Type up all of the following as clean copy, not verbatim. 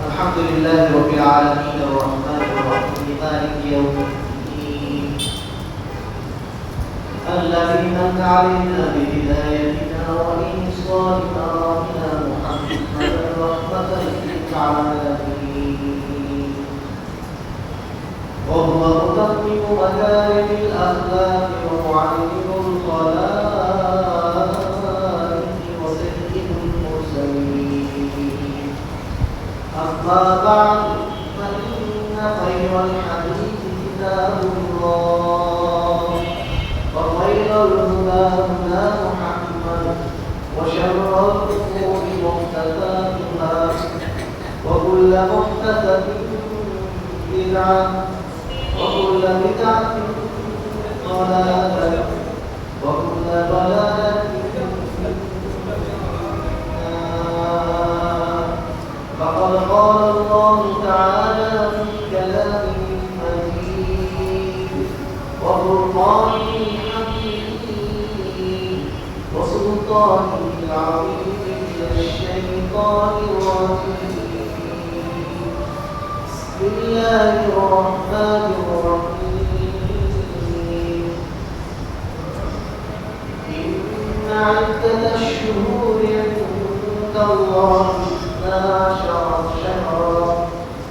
الحمد لله رب العالمين الرحمن الرحيم مالك يوم الدين الذي من علينا بهدايتنا وإيصال مرامنا محمدا رحمة للعالمين وهو متمم مكارم الأخلاق ومعلم الخلائق وسيد المرسلين أما بعد فإن خير الحديث كتاب الله وخير الهدى هدى محمد وشر الأمور محدثاتها وكل محدثة بدعة وكل بدعة ضلالة وكل ضلالة في النار. فقد قال الله تعالى في كلامه المجيد وفرقانه الحكيم وسلطانه العظيم من الشيطان الرجيم. بسم الله الرحمن الرحيم. إن عدة الشهور عند الله 12 شهرا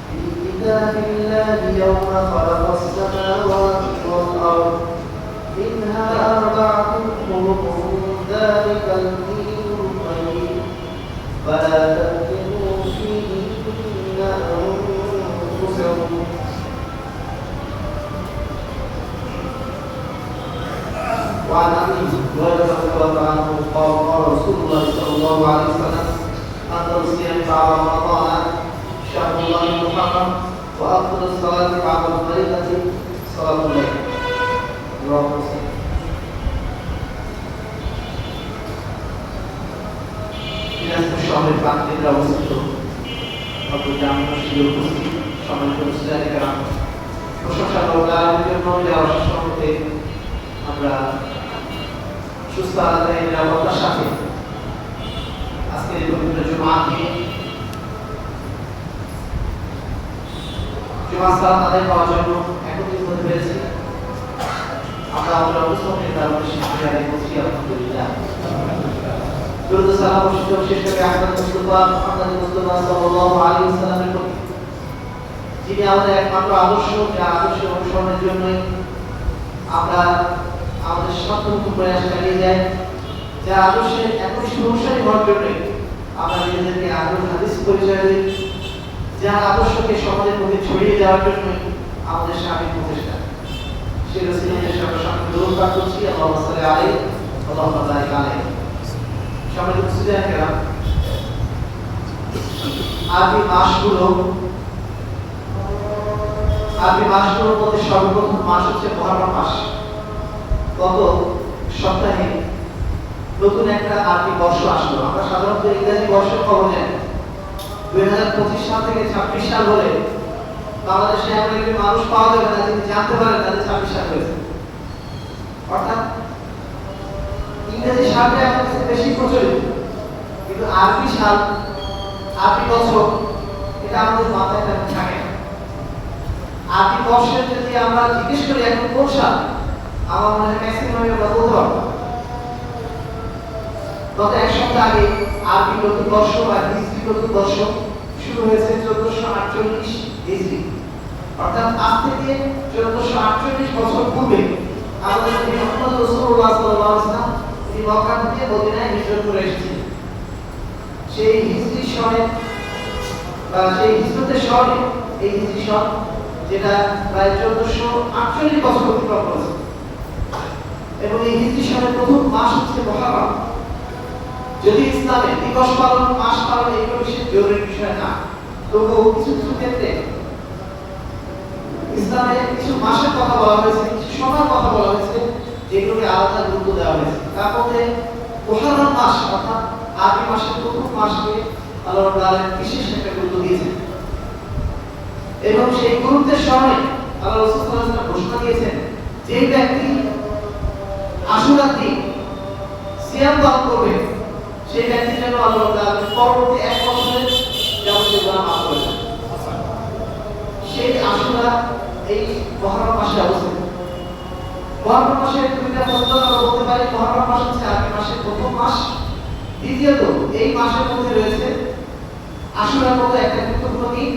في كتاب الله يوم خلق السماوات والأرض منها 4 حرم ذلك الدين القيم فلا تظلموا فيهن أنفسكم. وعن أبي هريرة رضي الله عنه قال قال رسول الله صلى الله عليه وسلم أفضل الصيام بعد رمضان شهر الله المحرم وأفضل الصلاة بعد الفريضة صلاة الليل. رواه مسلم. দিনাজপুর শহরের প্রান্তিকে অবস্থিত জামে মসজিদে উপস্থিত সম্মানিত মুসলিম کرام, প্রশংসা আল্লাহর জন্য যে অশেষ রহমতে আমরা সুস্থ আল্লাহর নিরাপত্তার সাথে আজকের পবিত্র জুমাকে জুমা সালাত আদায় করার জন্য একত্রিত হতে পেরেছি। আমরা আমাদের অবস্থানের কারণে শিক্ষা আদায় করছি আলহামদুলিল্লাহ। দুরূদ সালাম ও শুকর শেষ করে আহমদ মুস্তাফা সাল্লাল্লাহু আলাইহি ওয়াসাল্লামের প্রতি, যিনি আমাদের একমাত্র আদর্শ, যে আদর্শ অনুসরণের জন্যই আমরা আমাদের সর্বোচ্চ প্রয়াস চালিয়ে যাই, যে আদর্শের একনিষ্ঠ অনুসারী হওয়ার জন্যই আমরা নিজেদেরকে আদর্শ হাদিস পরিচয় দিই, যার আদর্শকে সমাজের মধ্যে ছড়িয়ে দেওয়ার জন্যই আমাদের স্বামী প্রচেষ্টা। সেই রসিলের সঙ্গে সঙ্গে দরুদ পাঠ করছি আল্লাহুম্মা সাল্লি আলাইহি ওয়া আল্লাহুম্মা বারিক আলাইহি। সম্মানিত মুসলিম کرام, আরবি মাসগুলোর মধ্যে সর্বপ্রথম মাস হচ্ছে মুহররম মাস। গত সপ্তাহে নতুন একটা আরবি বর্ষ আসলো। আমরা সাধারণত ইংরেজি বর্ষের খবর জানি। 2025 সাল থেকে 26 সাল হলে বাংলাদেশে এমন একটি মানুষ পাওয়া যাবে না যিনি জানতে পারেন তাদের 26 সাল হয়েছে। অর্থাৎ ইংরেজি সালটা আমাদের বেশি প্রচলিত, কিন্তু আরবি সাল, আরবি বছর এটা আমাদের মাথায় তেমন থাকে না। আরবি বর্ষের যদি আমরা জিজ্ঞেস করি এখন কোন সাল, আমার মনে হয় ম্যাক্সিমাম আমরা বলতে পারবো। গত এক সপ্তাহ আগে আরবি নতুন বর্ষ বা হিজরি নতুন বর্ষ শুরু হয়েছে 1448 হিজরি। অর্থাৎ আজ থেকে 1448 বছর পূর্বে আমাদের নবী মুহাম্মদ রাসূলুল্লাহ সাল্লাল্লাহু আলাইহি ওয়াসাল্লাম তিনি মক্কা থেকে মদিনায় হিজরত করে এসেছিলেন। সেই হিজরি সনে বা সেই হিজরতের সনে এই হিজরি সন যেটা প্রায় 1448 বছর অতিক্রম করেছে, এবং এই হিজরি সনের প্রথম মাস হচ্ছে মুহররম। যদি ইসলামে দিবস পালন, মাস পালন এগুলো বিশেষ জরুরি বিষয় না, তবুও কিছু কিছু ক্ষেত্রে ইসলামে কিছু মাসের কথা বলা হয়েছে, কিছু সময়ের কথা বলা হয়েছে, যেগুলোকে আলাদা গুরুত্ব দেওয়া হয়েছে। তার মধ্যে মুহররম মাস অর্থাৎ আরবি মাসের প্রথম মাসকে আল্লাহ রাব্বুল আলামিন বিশেষ একটা গুরুত্ব দিয়েছেন, এবং সেই গুরুত্বের স্মরণে আল্লাহ রাসূল সাল্লাল্লাহু আলাইহি ওয়াসাল্লাম ঘোষণা দিয়েছেন যে ব্যক্তি আশুরার দিন সিয়াম পালন করবে সেই ব্যক্তি যেন আল্লাহ তাআলা পরবর্তী 1 বছরের যাবতীয় গুনাহ মাফ করে দেন। মাসটা এই মুহররম মাসে অবস্থিত। মুহররম মাসে দুইটা ফজিলত আমরা বলতে পারি। মুহররম মাস হচ্ছে আরবি মাসের প্রথম মাস। দ্বিতীয়ত এই মাসের মধ্যে রয়েছে আশুরার মতো একটা গুরুত্বপূর্ণ দিন।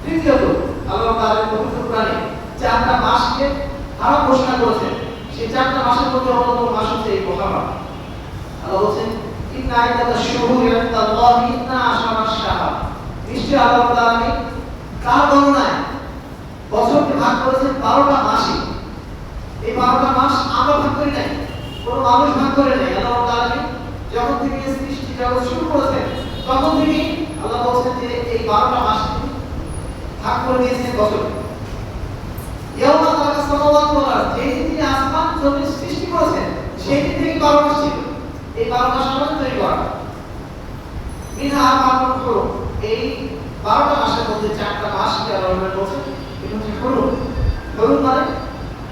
তৃতীয়ত আল্লাহ তাআলা পবিত্র কোরআনে চারটা মাসকে হারাম ঘোষণা করেছেন। সেই চারটা মাসের মধ্যে অন্যতম মাস হচ্ছে এই মুহররম। আল্লাহ বলেন ইন্না আইদাতাশ শুহুরি ইনদাল্লাহি ইসনা আশারা শাহর। নিশ্চয়ই আল্লাহ তাআলা তার গণনায় বছরকে ভাগ করেছেন 12টা মাসে। এই 12টা মাস আমরা ভাগ করি নাই, কোনো মানুষ ভাগ করে নাই। আল্লাহ তাআলা যখন থেকে সৃষ্টি জগৎ শুরু করেছেন তখন থেকে আল্লাহ বলেছেন যে এই 12টা মাস ভাগ করে দিয়েছেন বছর। ইয়াউমা খালাকাস সামাওয়াতি ওয়াল আরদ, যেই দিন তিনি আসমান জমিন সৃষ্টি করেছেন সেই দিন থেকে 12 মাস ছিল। এই 12 মাস আমাদের তৈরি করা। মিনহা আরবাআতুন হুরুম, এই 12টা মাসের মধ্যে 4টা মাসকে আল্লাহ বলেছেন এটা হচ্ছে হুরুম। হুরুম মানে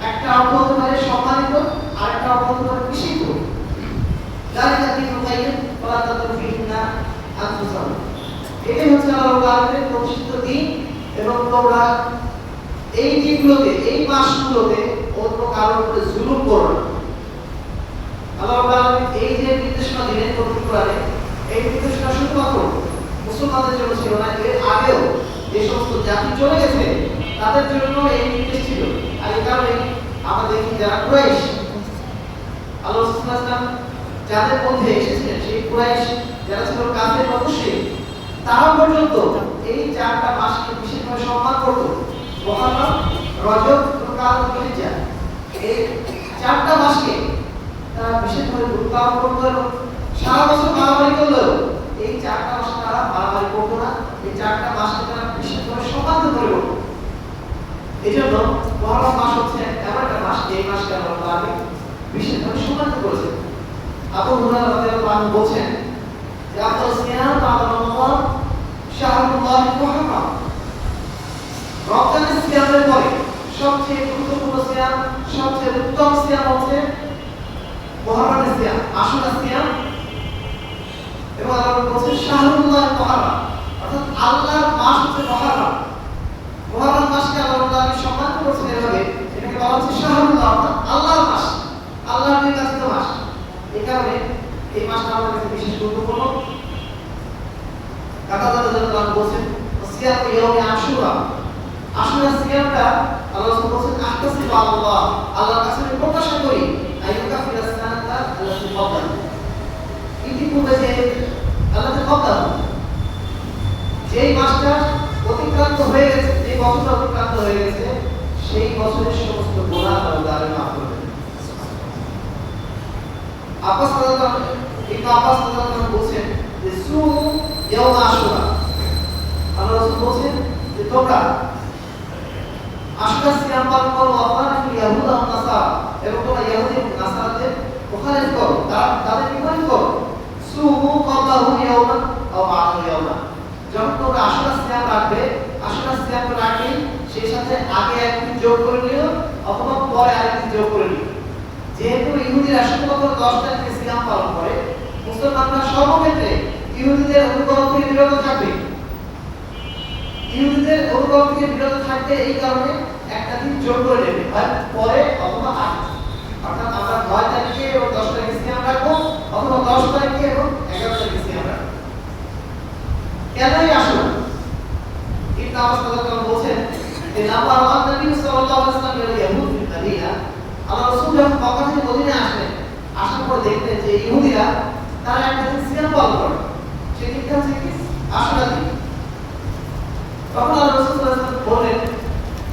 একটা অর্থ হতে পারে সম্মানিত, আরেকটা অর্থ হতে পারে নিষিদ্ধ। যালিকা দীনুল কাইয়্যিম ফালা তাদরু ফিহিন্না আনফুসাকুম, এটাই হচ্ছে আল্লাহর কালামের প্রতিষ্ঠিত দিন। এবং তোমরা এই দিনগুলোতে, এই মাসগুলোতে অন্য কারোর উপরে জুলুম করো না। আল্লাহ তাআলা এই যে নির্দেশনা দিলেন পবিত্র কোরআনে, এই নির্দেশনা শুধুমাত্র মুসলমানদের জন্য ছিল না, এর আগেও যে সমস্ত জাতি চলে গেছে তাদের জন্য এই নির্দেশ ছিল। আর এই কারণে আমরা দেখি যারা কুরাইশ, আল্লাহ রাসূল সাল্লাল্লাহু আলাইহি ওয়াসাল্লাম যাদের মধ্যে এসেছিলেন সেই কুরাইশ যারা ছিল কাফের মুশরিক, তারা পর্যন্ত এই 4টা মাসকে বিশেষভাবে সম্মান করত। মুহররম, রজব, যুলকাদ, যুলহিজ্জা, এই 4টা মাসকে তারা বিশেষভাবে গুরুত্ব আরোপ করত। এবং সারা বছর মারামারি করলেও এই 4টা মাস তারা মারামারি করত না। এই 4টা মাসকে তারা বিশেষভাবে সম্মান করে করত। এই জন্য মুহররম মাস হচ্ছে এমন একটা মাস, এই মাসকে আল্লাহ তাআলা বিশেষভাবে সম্মানিত করেছেন। আবু হুরায়রা রাদিয়াল্লাহু আনহু বলেন যে আফদাল সিয়াম বা'দা রমাদান শাহরুল্লাহিল মুহররম, রমজানের সিয়ামের পরে সবচেয়ে গুরুত্বপূর্ণ সিয়াম, সবচেয়ে উত্তম সিয়াম হচ্ছে মুহররমের সিয়াম, আশুরা সিয়াম। এবং আল্লাহ বলেছেন শাহরুল্লাহিল মুহররম, অর্থাৎ আল্লাহর মাস হচ্ছে মুহররম। মুহররম মাসকে আল্লাহ তাআলা সম্মানিত করেছেন এভাবে, এটাকে বলা হচ্ছে শাহরুল্লাহ, অর্থাৎ আল্লাহর মাস, আল্লাহর নির্বাচিত মাস। এই কারণে এই মাসটা আমাদের কাছে বিশেষ গুরুত্বপূর্ণ। কাতাদা রাদিয়াল্লাহু আনহু বলেন সিয়াম ইয়াউমি আশুরা, আশুরা সিয়ামটা আল্লাহ রাসূল বলেন আহতাসিবু আল্লাহ, আল্লাহর কাছে আমি প্রত্যাশা করি আইয়ুকা ফিরাস সানাতা আল্লাতী ক্বাবলা, ইতিপূর্বে যে আল্লাতী ক্বাবলা, যেই মাসটা অতিক্রান্ত হয়ে গেছে, যে বছরটা অতিক্রান্ত হয়ে গেছে, সেই বছরের সমস্ত গুনাহ আল্লাহ তাআলা মাফ করে দেন। আব্বাস রাদিয়াল্লাহু আনহু, ইবনে আব্বাস রাদিয়াল্লাহু আনহু বলেন যে সুমু ইয়াউম আশুরা, আল্লাহ রাসূল বলেন যে তোমরা আশুরা সিয়াম পালন করো, ওয়াফারিকুল ইয়াহুদা ওয়ান নাসারা, এবং তোমরা ইহুদি এবং নাসারাদের মুখালিফ করো, তাদের বিপরীত করো। সুমু ক্বাবলাহু ইয়াওমান আও বা'দাহু ইয়াওমান, যখন তোমরা আশুরা সিয়াম রাখবে, আশুরা সিয়াম রাখবে সেই সাথে আগে একদিন যোগ করে নিও অথবা পরে আরেকদিন যোগ করে নিও। যেহেতু ইহুদিরা শুধুমাত্র 10 তারিখে সিয়াম পালন করে, মুসলমানরা সর্বক্ষেত্রে ইহুদিদের অনুকরণ থেকে বিরত থাকবে। ইহুদিদের অনুকরণ থেকে বিরত থাকবে, এই কারণে একটা দিন যোগ করে নেবে, হয় পরে অথবা আগে। অর্থাৎ আমরা 9 তারিখে এবং 10 তারিখে সিয়াম রাখবো, অথবা 10 তারিখে এবং 11 তারিখে সিয়াম রাখবো। কেনই আসুন ইবনে আব্বাস রাদিয়াল্লাহু আনহু বলেন যে নাম্বার 1 নবী সাল্লাল্লাহু আলাইহি ওয়াসাল্লাম এর ইহুদ মদিনা, আল্লাহ রাসূল যখন মক্কা থেকে মদিনায় আসলেন, আসার পর দেখলেন যে ইহুদিরা তারা একটা দিন সিয়াম পালন করে, সেই দিনটা হচ্ছে কি আশুরা দিন। তখন আল্লাহ রাসূল সাল্লাল্লাহু আলাইহি ওয়াসাল্লাম বলেন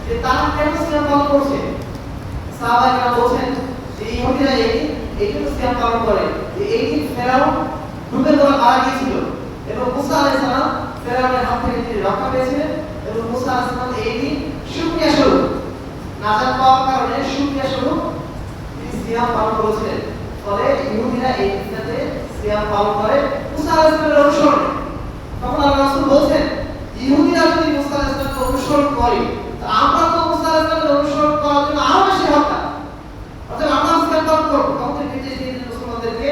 যে তারা কেন সিয়াম পালন করছে। সাহাবায়েরা বলেন যে ইহুদিরা এই জন্য সিয়াম পালন করে যে এই দিন ফেরাউন ডুবে পড়া মারা গিয়েছিল এবং মুসা আলাইহিস সালাম ফেরাউনের হাত থেকে তিনি রক্ষা পেয়েছিলেন, এবং মুসা আলাইহিস সালাম এই দিন শুকরিয়া স্বরূপ, নাজাত পাওয়ার কারণে শুকরিয়া স্বরূপ তিনি সিয়াম পালন করেছিলেন। ফলে ইহুদিরা এই দিনটাতে সিয়াম পালন করে মুসা আলাইহিস সালামের অনুসরণে। তখন আল্লাহ রাসূল বলেন ইহুদিরা যদি মুসা আলাইহিস সালামকে অনুসরণ করে, তো আমরা তো মুসা আলাইহিস সালামের অনুসরণ করার জন্য আরো বেশি হত্যা, অর্থাৎ আমরা সিয়াম পালন করব। তখন তিনি নির্দেশ দিলেন মুসলমানদেরকে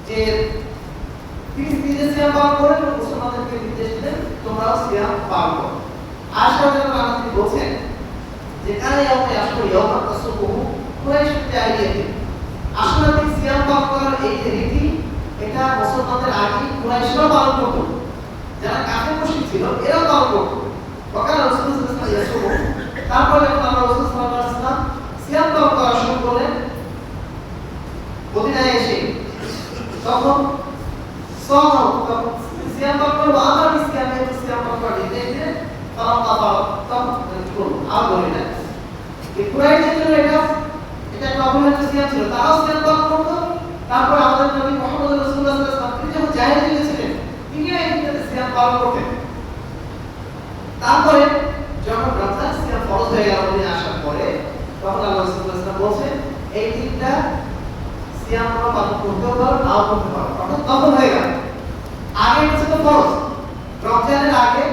যে তিনি নিজে সিয়াম পালন করেন এবং মুসলমানদেরকে নির্দেশ দিলেন তোমরাও সিয়াম পালন করো। আয়েশা রাদিয়াল্লাহু আনহা বলেন যেখানে আপনি আসলে ইয়মা তাসুবহু কুরাইশ জাহিলিয়াতে আসলে আপনি সিয়াম পালন করার এই যে রীতি এটা মুসলমানদের আগে কুরাইশরা পালন করত, যারা কাফের মুশরিক ছিল এরাও পালন করত। ওখানে রাসূলুল্লাহ সাল্লাল্লাহু আলাইহি ওয়াসাল্লাম তারপরে যখন আল্লাহ রাসূল সাল্লাল্লাহু আলাইহি ওয়াসাল্লাম সিয়াম পালন করা শুরু করলেন মদিনায় এসে, তখন সিয়াম পালন করবো আবার সিয়াম পালন করে দিতে তখন আর বলি না কুরাইশদের জন্য এটা একটা অবহেলিত সিয়াম ছিল, তারাও সিয়াম পালন করতো। তারপর আমাদের নবী মুহাম্মদ রাসূলুল্লাহ সাল্লাল্লাহু আলাইহি ওয়াসাল্লাম তিনি যখন জাহিলিয়াতে ছিলেন তিনিও এই সিয়াম পালন করতেন। তারপরে যখন রমজান সিয়াম ফরজ হয়ে গেল মদিনায় আসার পরে, তখন আল্লাহ রাসূল সাল্লাল্লাহু আলাইহি ওয়াসাল্লাম বলেন এই দিনটা সিয়াম পালন করতে পারো নাও করতে পারো, অর্থাৎ তখন হয়ে গেল। আগে ছিল ফরজ, রমজানের আগে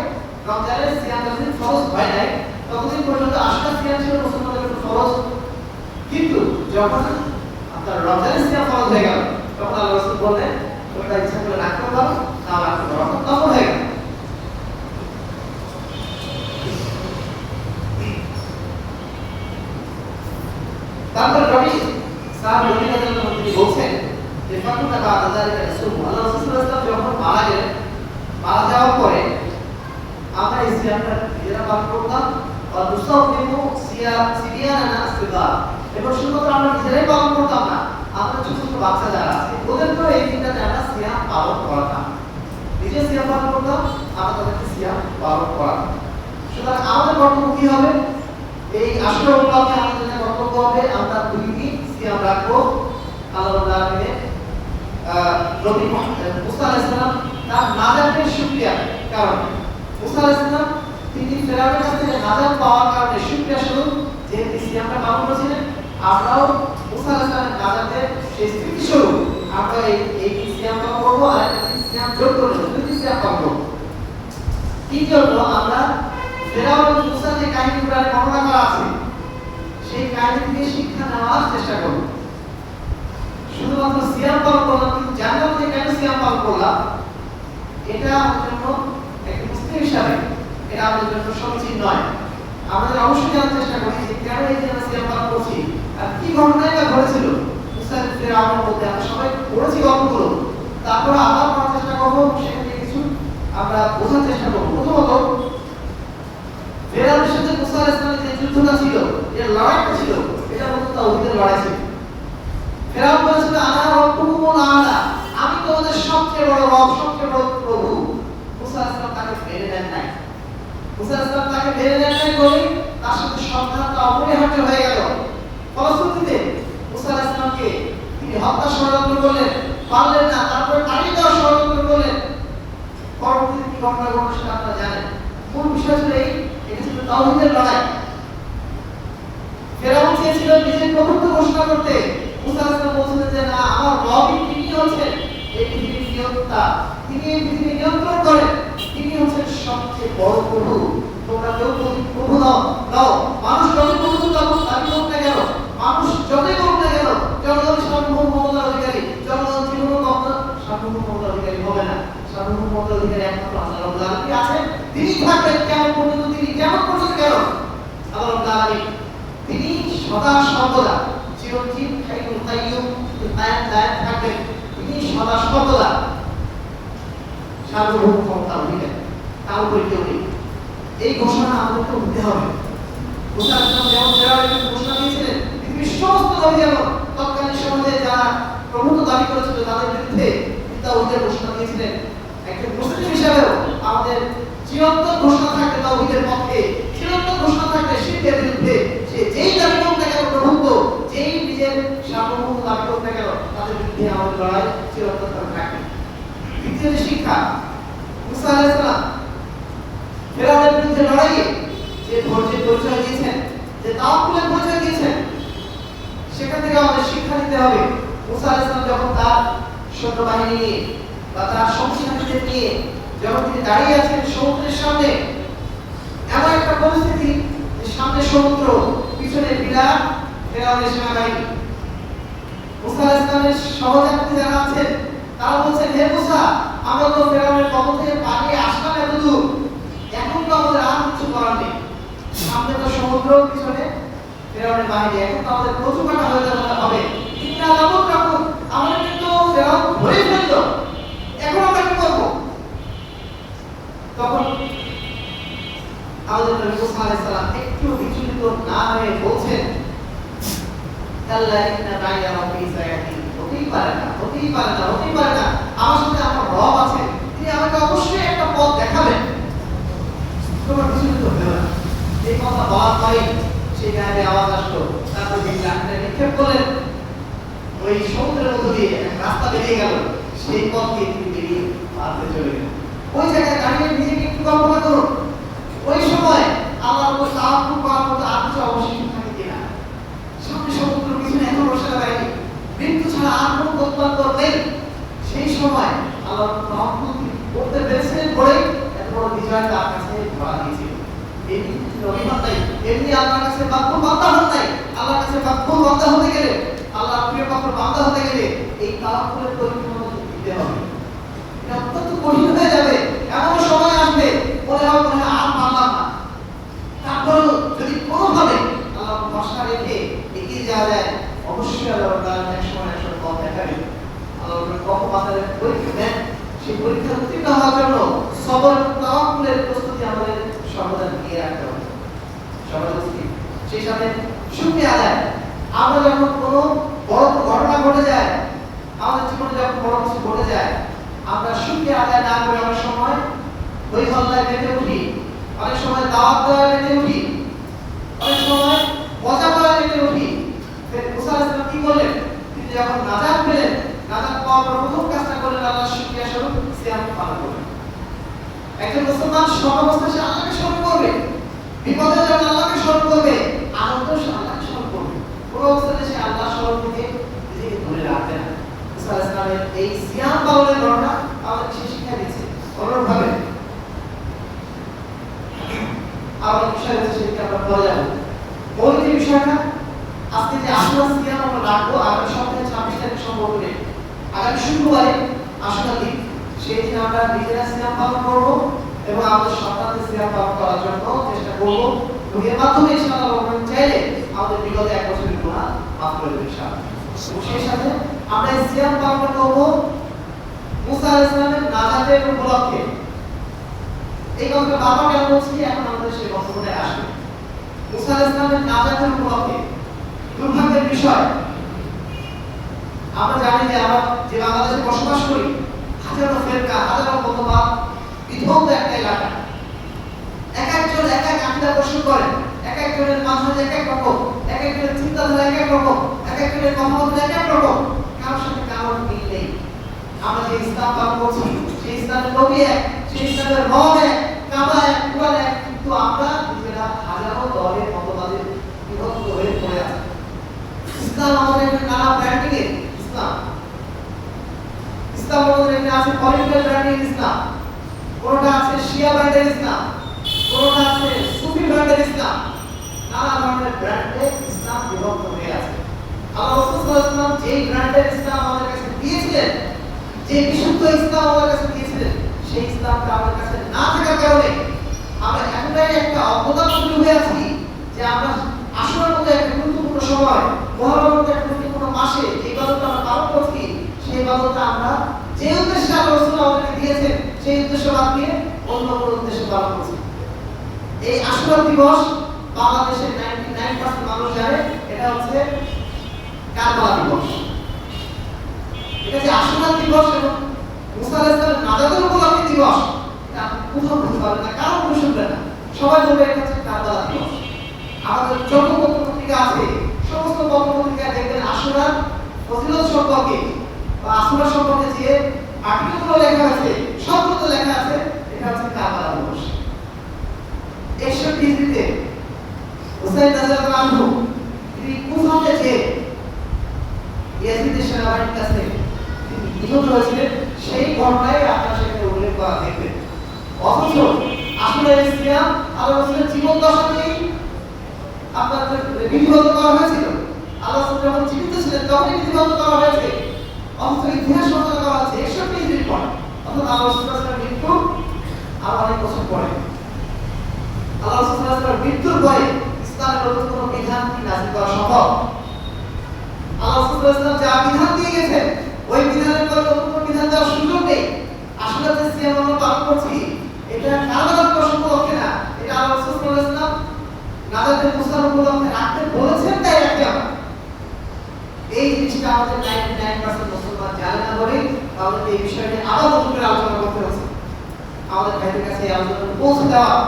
রমজানের সিয়াম যতদিন ফরজ হয় নাই ততদিন পর্যন্ত আশা সিয়াম ছিল মুসলমানদের জন্য ফরজ, কিন্তু যখন আপনার রমজানের সিয়াম ফরজ হয়ে গেল তখন আল্লাহ রাসূল বললেন তোমরা ইচ্ছা করে রাখতে পারো নাও রাখতে পারো, অর্থাৎ তখন হয়ে গেল। তারপর রবি সাহাবী রাদিয়াল্লাহু আনহু তিনি বলছেন যে ফাকুনা বাদা যালিকা রাসূল আল্লাহ রাসূল সাল্লাল্লাহু আলাইহি ওয়াসাল্লাম যখন মারা গেলেন, মারা যাওয়ার পরে আমরা এই সিয়ামটা নিজেরা পালন করতাম আর দুসাউবিমু সিবিয়ানা সিগা, এবং শুধুমাত্র আমরা নিজেরাই পালন করতাম না, আমরা ছোট ছোট বাচ্চা যারা আছে ওদেরকেও এই দিনটাতে আমরা সিয়াম পালন করাতাম, নিজে সিয়াম পালন করতাম, আমরা তাদেরকে সিয়াম পালন করাতাম। সুতরাং আমাদের কর্তব্য কি হবে? এই আশুরা উপলক্ষে আমাদের কর্তব্য হবে আমরা 2 দিন সিয়াম রাখবো। আল্লাহ রাব্বুল আলামিন নবী মুসা আলাইহিস সালাম তার নাজাতের শুকরিয়া কারণ মুসা আলাইহিস সালাম তিনি ফেরাউনের কাছ থেকে নাজাত পাওয়ার কারণে শুকরিয়া স্বরূপ যে সিয়ামটা পালন করেছিলেন, আমরাও মুসা আলাইহিস সালামের নাজাতের সেই স্মৃতি স্বরূপ আমরা এই সিয়াম পালন করবো আর একটা সিয়াম যোগ করে 2 দিন সিয়াম পালন করবো। কি জন্য? আমরা ফেরাউন মুসা যে কাহিনী কোরআনে বর্ণনা করা আছে সেই কাহিনী থেকে শিক্ষা নেওয়ার চেষ্টা করব। শুধুমাত্র সিয়াম পালন করলাম কিন্তু জানলাম যে কেন সিয়াম পালন করলাম, এটা আমাদের জন্য একটা মুসলিম হিসাবে এটা আমাদের জন্য সমীচীন নয়। আমাদের অবশ্যই জানার চেষ্টা করি যে কেন এই যে সিয়াম পালন করছি আর কি ঘটনাই বা ঘটেছিল মুসা ফেরাউনের মধ্যে। আমরা সবাই পড়েছি গল্পগুলো, তারপর আবার পড়ার চেষ্টা করবো, সেখান থেকে কিছু আমরা বোঝার চেষ্টা করবো। প্রথমত ফেরাউনের সাথে মুসা আলাইহিস সালামের যে যুদ্ধটা ছিল, যে লড়াইটা ছিল, এটা মূলত তাওহীদের লড়াই ছিল। ফেরাউন বলেছিল আনা রাব্বুকুমুল আ'লা, আমি তোমাদের সবচেয়ে বড় রব, সবচেয়ে বড় প্রভু। মুসা আলাইহিস সালাম তাকে মেনে নেন নাই। মুসা আলাইহিস সালাম তাকে মেনে নেন নাই বলে তার সাথে সংঘাতটা অপরিহার্য হয়ে গেল। ফলশ্রুতিতে মুসা আলাইহিস সালামকে তিনি হত্যা ষড়যন্ত্র করলেন, পারলেন না, তারপরে তাড়িয়ে দেওয়ার ষড়যন্ত্র করলেন। পরবর্তীতে কি ঘটনা ঘটল সেটা আপনারা জানেন। মূল বিষয় ছিল এটা ছিল তাওহীদের লড়াই। ফেরাউন চেয়েছিল নিজের প্রভুত্ব ঘোষণা করতে, মুসা আলাইহিস সালাম বলছিলেন যে না, আমার রবই তিনি হচ্ছেন এই পৃথিবীর নিয়ন্তা, তিনি এই পৃথিবী নিয়ন্ত্রণ করেন, তিনি হচ্ছেন সবচেয়ে বড় প্রভু। তোমরা কেউ প্রভু নাও, মানুষ যত প্রভু দাবি করুক না কেন, মানুষ যতই করুক না কেন, জনগণ সার্বভৌম ক্ষমতার অধিকারী, জনগণ জীবন সার্বভৌম ক্ষমতার অধিকারী হবে না। সার্বভৌম ক্ষমতার অধিকারী একমাত্র আল্লাহ রাব্বুল আলামিন আছেন, তিনি থাকবেন কেমন পর্যন্ত, তিনি কেমন পর্যন্ত কেন আল্লাহ রাব্বুল আলামিন তিনি সদা সর্বদা চিরঞ্জীব হাইয়ুল কাইয়্যুম দায়িত্ব থাকবেন, তিনি সদা সর্বদা সার্বভৌম ক্ষমতার অধিকারী, তার উপরে কেউ নেই। এই ঘোষণা আমাদেরকে উঠতে হবে। মুসা আলাইহিস সালাম যেমন ফেরাউনের ঘোষণা দিয়েছিলেন, পৃথিবীর সমস্ত নবী যেমন তৎকালীন সমাজে যারা প্রভুত্ব দাবি করেছিল তাদের বিরুদ্ধে তাওহীদের ঘোষণা দিয়েছিলেন, একজন মুসলিম হিসেবেও আমাদের চিরন্তন ঘোষণা থাকবে তাওহীদের পক্ষে, চিরন্তন ঘোষণা থাকবে শিরকের বিরুদ্ধে। সে যেই দাবি করুক না কেন প্রভুত্ব, যেই নিজের সার্বভৌমত্ব দাবি করুক না কেন, তাদের বিরুদ্ধে আমাদের লড়াই চিরন্তন থাকবে। দ্বিতীয় যে শিক্ষা, মুসা আলাইহিস সালাম ফেরাউনের বিরুদ্ধে লড়াইয়ে যে ধৈর্যের পরিচয় দিয়েছেন, যে তাওয়াক্কুলের পরিচয় দিয়েছেন, সেখান থেকে আমাদের শিক্ষা নিতে হবে। মুসা আলাইহিস সালাম যখন তার সৈন্যবাহিনী নিয়ে বা তার সঙ্গী-সাথীদের নিয়ে যখন তিনি দাঁড়িয়ে আছেন সমুদ্রের সামনে, এমন একটা পরিস্থিতি যে সামনে সমুদ্র, পিছনে বিরাট ফেরাউনের সেনাবাহিনী। মুসা আলাইহিস সালামের সহযাত্রী যারা আছেন তারা বলছেন, হে মুসা, আমরা তো ফেরাউনের কবল থেকে পালিয়ে আসলাম এতদূর, এখন তো আমাদের আর কিছু করার নেই, সামনে তো সমুদ্র, পিছনে ফেরাউনের বাহিনী। এখন তো আমাদের প্রচুর কাটা হয়ে যাবে হবে। ইন্না লামুত রাখুন, আমাদের কিন্তু ফেরাউন ধরে ফেললো, এখন আমরা কি করবো? তখন আমাদের নবী মুসা আলাইহিস সালাম একটু বিচলিত না হয়ে বলছেন, আল্লাহ ইন্না মাইয়া রাব্বি সায়াহদিন, হতেই পারে না, হতেই পারে না, হতেই পারে না, আমার সাথে আমার রব আছে, তিনি আমাকে অবশ্যই একটা পথ দেখাবেন। তোমরা বিচলিত হও না। এই কথা বলার পরে সেই গায়ে আওয়াজ আসলো, তারপর তিনি লাঠি নিক্ষেপ করলেন, ওই সমুদ্রের মধ্য দিয়ে একটা রাস্তা বেরিয়ে গেল, সেই পথ দিয়ে তিনি বেরিয়ে মারতে চলে গেলেন। ওই জায়গায় দাঁড়িয়ে নিজেকে একটু কল্পনা করুন, ওই সময় আল্লাহর উপর তাওয়াক্কুল করার মতো আর কিছু অবশিষ্ট থাকে কিনা? সামনে সমুদ্র, পিছনে এখন রসের বাইরে, মৃত্যু ছাড়া আর কোনো গত্যন্তর নেই। সেই সময় আল্লাহর উপর তাওয়াক্কুল করতে পেরেছিলেন বলেই এত বড় বিজয় তার কাছে ধরা দিয়েছিল। এমনি অভিমান নাই, এমনি আল্লাহর কাছে মাকবুল বান্দা হন নাই। আল্লাহর কাছে মাকবুল বান্দা হতে গেলে, আল্লাহর প্রিয় পাত্র বান্দা হতে গেলে এই তাওয়াক্কুলের পরিপূর্ণ দিতে হবে। এটা অত্যন্ত কঠিন হয়ে যাবে, এমন সময় আসবে মনে হয় আর পারলাম না। তারপরেও যদি কোনোভাবে আল্লাহর ভরসা রেখে এগিয়ে যাওয়া যায়, অবশ্যই আল্লাহ তাআলা এক সময় পথ দেখাবেন। আল্লাহ কত মাত্রার পরীক্ষা দেন, সেই পরীক্ষা উত্তীর্ণ হওয়ার জন্য সবর তাওয়াক্কুলের প্রস্তুতি আমাদের সর্বদা নিয়ে রাখতে হবে। সেই সাথে শুকরিয়া আদায়। আমরা যখন কোনো বড় ঘটনা ঘটে যায়, আমাদের জীবনে যখন বড় কিছু ঘটে যায়, আমরা শুকরিয়া আদায় না করে অনেক সময় ওই হল্লায় মেতে উঠি, অনেক সময় দাওয়াত দেওয়ায় মেতে উঠি, অনেক সময় মজা করায় মেতে উঠি। মুসা আলাইহিস সালাম কি করলেন? তিনি যখন নাজাত পেলেন, নাজাত পাওয়ার পর প্রথম কাজটা করলেন আল্লাহর শুকরিয়া স্বরূপ সিয়াম পালন করলেন। একজন মুসলমান সব অবস্থায় সে আল্লাহকে স্মরণ করবে, বিপদের জন্য আল্লাহকে স্মরণ করবে, আনন্দ সে আল্লাহকে স্মরণ করবে। কোন অবস্থাতে সে আল্লাহ স্মরণ থেকে নিজেকে ধরে রাখবে না। মুসা আলাইহিস সালামের এই সিয়াম পালনের ঘটনা আমাদের সে শিক্ষা দিচ্ছে। অনুরূপভাবে আরো বিষয় আছে, সেটা আমরা পরে যাবো। ওই যে বিষয়টা আজকে যে আশুরা সিয়াম আমরা রাখবো আগামী সপ্তাহে 26 তারিখ সম্ভবত আগামী শুক্রবারে আশুরা দিন, সেই দিন আমরা নিজেরা সিয়াম পালন করবো এবং আমাদের সন্তানদের সিয়াম পালন করার জন্য চেষ্টা করবো। এর মাধ্যমে ইনশাআল্লাহ আমরা চাইলে আমাদের বিগত এক বছরের গুনাহ মাফ করে দেবে ইনশাআল্লাহ। সেই সাথে আমরা এই সিয়াম পালন করবো মুসা আলাইহিস সালামের নাজাতের উপলক্ষে। এই কথা বাবা কেন বলছি, এখন আমাদের সেই বক্তব্যটা আসবে। মুসা আলাইহিস সালামের নাজাতের উপলক্ষে দুর্ভাগ্যের বিষয়, আমরা জানি যে আমরা যে বাংলাদেশে বসবাস করি, হাজারো ফেরকা, হাজারো মতবাদ বিধৌত একটা এলাকা। এক একজন এক এক আকীদা পোষণ করেন, এক একজনের মানহাজ এক এক রকম, এক একজনের চিন্তাধারা এক এক রকম, এক একজনের কথাবার্তা এক এক রকম, কারোর সাথে কারোর মিল নেই। আমরা যে ইসলাম পালন করছি, সেই ইসলামের নবী এক, সেই ইসলামের রব এক, কাবা এক, কুরআন এক, কিন্তু আমরা নিজেরা হাজারো দলের মতবাদে বিভক্ত হয়ে পড়ে আছি। ইসলাম আমাদের একটা নানা ব্র্যান্ডিং এর ইসলাম, ইসলাম আমাদের এখানে আছে পলিটিক্যাল ব্র্যান্ডিং ইসলাম, কোনটা আছে শিয়া ব্র্যান্ডের ইসলাম, কোনটা আছে সুফি ব্র্যান্ডের ইসলাম, নানা ধরনের ব্র্যান্ডে ইসলাম বিভক্ত হয়ে আছে। আল্লাহ রাসূল সাল্লাল্লাহু আলাইহি ওয়াসাল্লাম যেই ব্র্যান্ডের ইসলাম আমাদের কাছে দিয়েছিলেন, যে বিশুদ্ধ ইসলাম আমাদের কাছে দিয়েছিলেন, সেই ইসলামটা আমাদের কাছে না থাকার কারণে আমরা এতটাই একটা অবদান হয়ে আছি যে আমরা আশুরার মতো একটা গুরুত্বপূর্ণ সময়, মুহররমের মতো একটা গুরুত্বপূর্ণ মাসে যে ইবাদতটা আমরা পালন করছি, সেই ইবাদতটা আমরা যে উদ্দেশ্যে আল্লাহ রাসূল আমাদেরকে দিয়েছেন, সেই উদ্দেশ্য বাদ দিয়ে অন্য কোনো উদ্দেশ্যে পালন করছি। এই আশুরা দিবস বাংলাদেশের 99% মানুষ জানে এটা হচ্ছে কারবালা দিবস। এটা যে আশুরা দিবস এবং মুসা আলাইহিস সালামের নাজাতের উপলক্ষে দিবস, এটা আপনি কোথাও বলতে পারবেন না, কারো কোনো শুনবে না, সবাই বলবে এটা হচ্ছে কারবালা দিবস। আমাদের যত পত্রিকা আছে, সমস্ত পত্রিকা দেখবেন আশুরার ফজিলত সম্পর্কে বা আশুরা সম্পর্কে যে আর্টিকেলগুলো লেখা আছে, সবগুলো লেখা আছে এটা হচ্ছে কারবালা দিবস। 61 হিজরিতে হুসাইন রাদিয়াল্লাহু আনহু তিনি কুফাতে যে ইয়াজিদের সেনাবাহিনীর কাছে নিহত হয়েছিলেন, সেই ঘটনায় আপনারা সেখানে উল্লেখ করা দেখবেন। অথচ আসলে ইসলাম আল্লাহ রাসূলের জীবন দশাতেই আপনাদের বিধিবদ্ধ করা হয়েছিল। আল্লাহ রাসূল যখন জীবিত ছিলেন তখনই বিধিবদ্ধ করা হয়েছে, অথচ ইতিহাস রচনা করা হচ্ছে 61 হিজরির পর, অর্থাৎ আল্লাহ রাসূলের মৃত্যু আর অনেক বছর পরে। আল্লাহ রাসূল সাল্লাল্লাহু মৃত্যুর পরে ইসলামের নতুন কোনো বিধান কি নাযিল করা সম্ভব? আল্লাহ রাসূল সাল্লাল্লাহু যা বিধান দিয়ে গেছেন ওই বিধানের পরে নতুন কোনো বিধান দেওয়ার সুযোগ নেই। আসলে যে সিয়াম আমরা পালন করছি এটা কারাগার প্রসঙ্গ হচ্ছে না, এটা আল্লাহ রাসূল সাল্লাল্লাহু আলাইহি ওয়াসাল্লাম নাজাতের মুসার উপলক্ষে রাখতে বলেছেন, তাই রাখতে হবে। এই জিনিসটা আমাদের 99% মুসলমান জানে না বলে আমাদের এই বিষয়টা আবার নতুন করে আলোচনা করতে হচ্ছে। আমাদের ভাইদের কাছে এই আলোচনা পৌঁছে দেওয়ার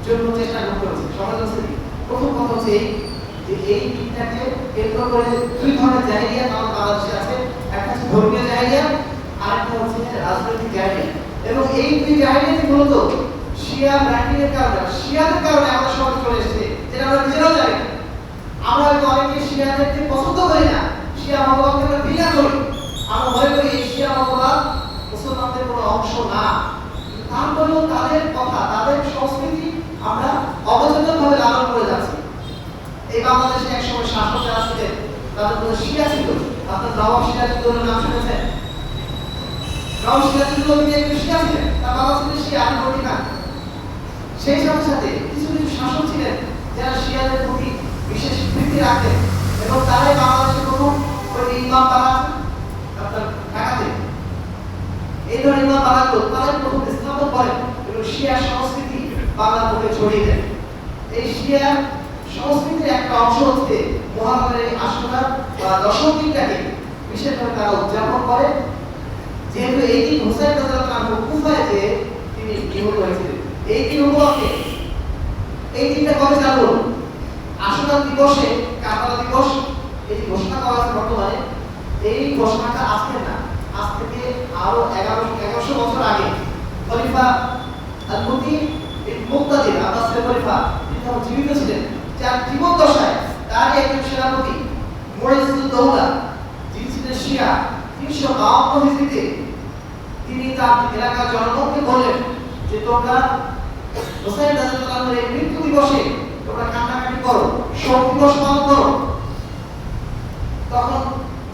জন্য চেষ্টা করতে হচ্ছে। সমাজ হচ্ছে প্রথম কথা হচ্ছে যে এই দিকটাকে কেন্দ্র করে দুই ধরনের জায়গা আমাদের বাংলাদেশে আছে। একটা হচ্ছে ধর্মীয় জায়গা, আর একটা হচ্ছে রাজনৈতিক জায়গা। এবং এই দুই জায়গাতে মূলত শিয়া ব্র্যান্ডিংয়ের কারণে, শিয়াদের কারণে আমাদের সমাজ চলে এসেছে, যেটা আমরা নিজেরাও জানি। আমরা হয়তো অনেকে শিয়াদেরকে পছন্দ করি না, শিয়া মতবাদকে আমরা ঘৃণা করি, আমরা মনে করি এই শিয়া মতবাদ মুসলমানদের কোনো অংশ না। তারপরেও তাদের কথা, তাদের সংস্কৃতি আমরা অবচেতনভাবে লালন করে যাচ্ছি। এই বাংলাদেশে একসময় শাসক যারা ছিলেন তাদের মধ্যে শিয়া ছিল। আপনার নবাব সিরাজউদ্দৌলার নাম শুনেছেন? নবাব সিরাজউদ্দৌলা তিনি একজন শিয়া ছিলেন, তার বাবা ছিলেন শিয়া, আমি বলি না। সেই সাথে সাথে কিছু কিছু শাসক ছিলেন যারা শিয়াদের প্রতি বিশেষ প্রীতি রাখতেন, এবং তারাই বাংলাদেশের প্রথম ওই ইমাম বাড়া, আপনার ঢাকাতে এই ধরনের ইমাম বাড়াগুলো তারাই প্রথম স্থাপন করেন এবং শিয়া সংস্কৃতি বাংলার মধ্যে ছড়িয়ে দেন। এই শিয়া সংস্কৃতির একটা অংশ হচ্ছে মুহাররমের আশুরা বা দশম দিনটাকে বিশেষভাবে তারা উদযাপন করে, যেহেতু এই দিন হুসাইন রাদিয়াল্লাহু আনহু কুফায় যে তিনি নিহত হয়েছিলেন। এই দিন উপলক্ষে এই দিনটা কবে চালু? আশুরা দিবসে, কারবালা দিবস এই ঘোষণা করা হয়েছে বর্তমানে। এই ঘোষণাটা আজকে না, আজ থেকে আরো 1100 বছর আগে খলিফা আল-মুতি মুক্তাদির আব্বাসের খলিফা তিনি তখন জীবিত ছিলেন, যার জীবন দশায় তারই একজন সেনাপতি মুইজুদ্দৌলা, যিনি ছিলেন শিয়া, 352 হিজরিতে তিনি তার এলাকার জনগণকে বললেন যে তোমরা হুসাইন রাদিয়াল্লাহু আনহুর এই মৃত্যু দিবসে তোমরা কান্নাকাটি করো, শোক দিবস পালন করো। তখন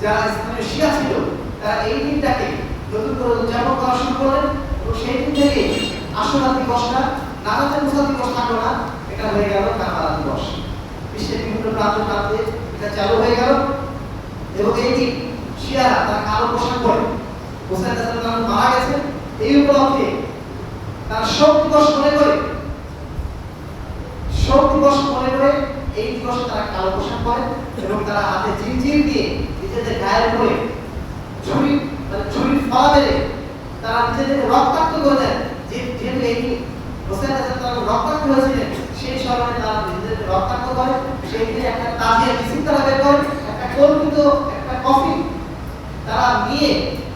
যারা স্থানীয় শিয়া ছিল তারা এই দিনটাকে নতুন করে উদযাপন করা শুরু করলেন, এবং সেই দিন থেকে আশুরা দিবসটা নাজাতের মুসা দিবস থাকলো না, এটা হয়ে গেল কারবালা দিবস। বিশ্বের বিভিন্ন প্রান্তে প্রান্তে এটা চালু হয়ে গেল। এবং এই দিন শিয়ারা তারা কালো পোশাক পরে, হুসাইন রাদিয়াল্লাহু আনহু মারা গেছেন এই উপলক্ষে তারা শোক দিবস মনে করে এই দিবসে তারা কালো পোশাক পরে এবং তারা হাতে জিনজির দিয়ে নিজেদের গায়ের উপরে ছুরির ফলা মেরে তারা নিজেদের রক্তাক্ত করে দেন। যেহেতু এই হুসাইন রাদিয়াল্লাহু আনহু রক্তাক্ত হয়েছিলেন সেই স্মরণে তারা নিজেদের রক্তাক্ত করে, সেই দিনে একটা তাজিয়া মিছিল তারা বের করে, একটা কল্পিত একটা কফিন তারা নিয়ে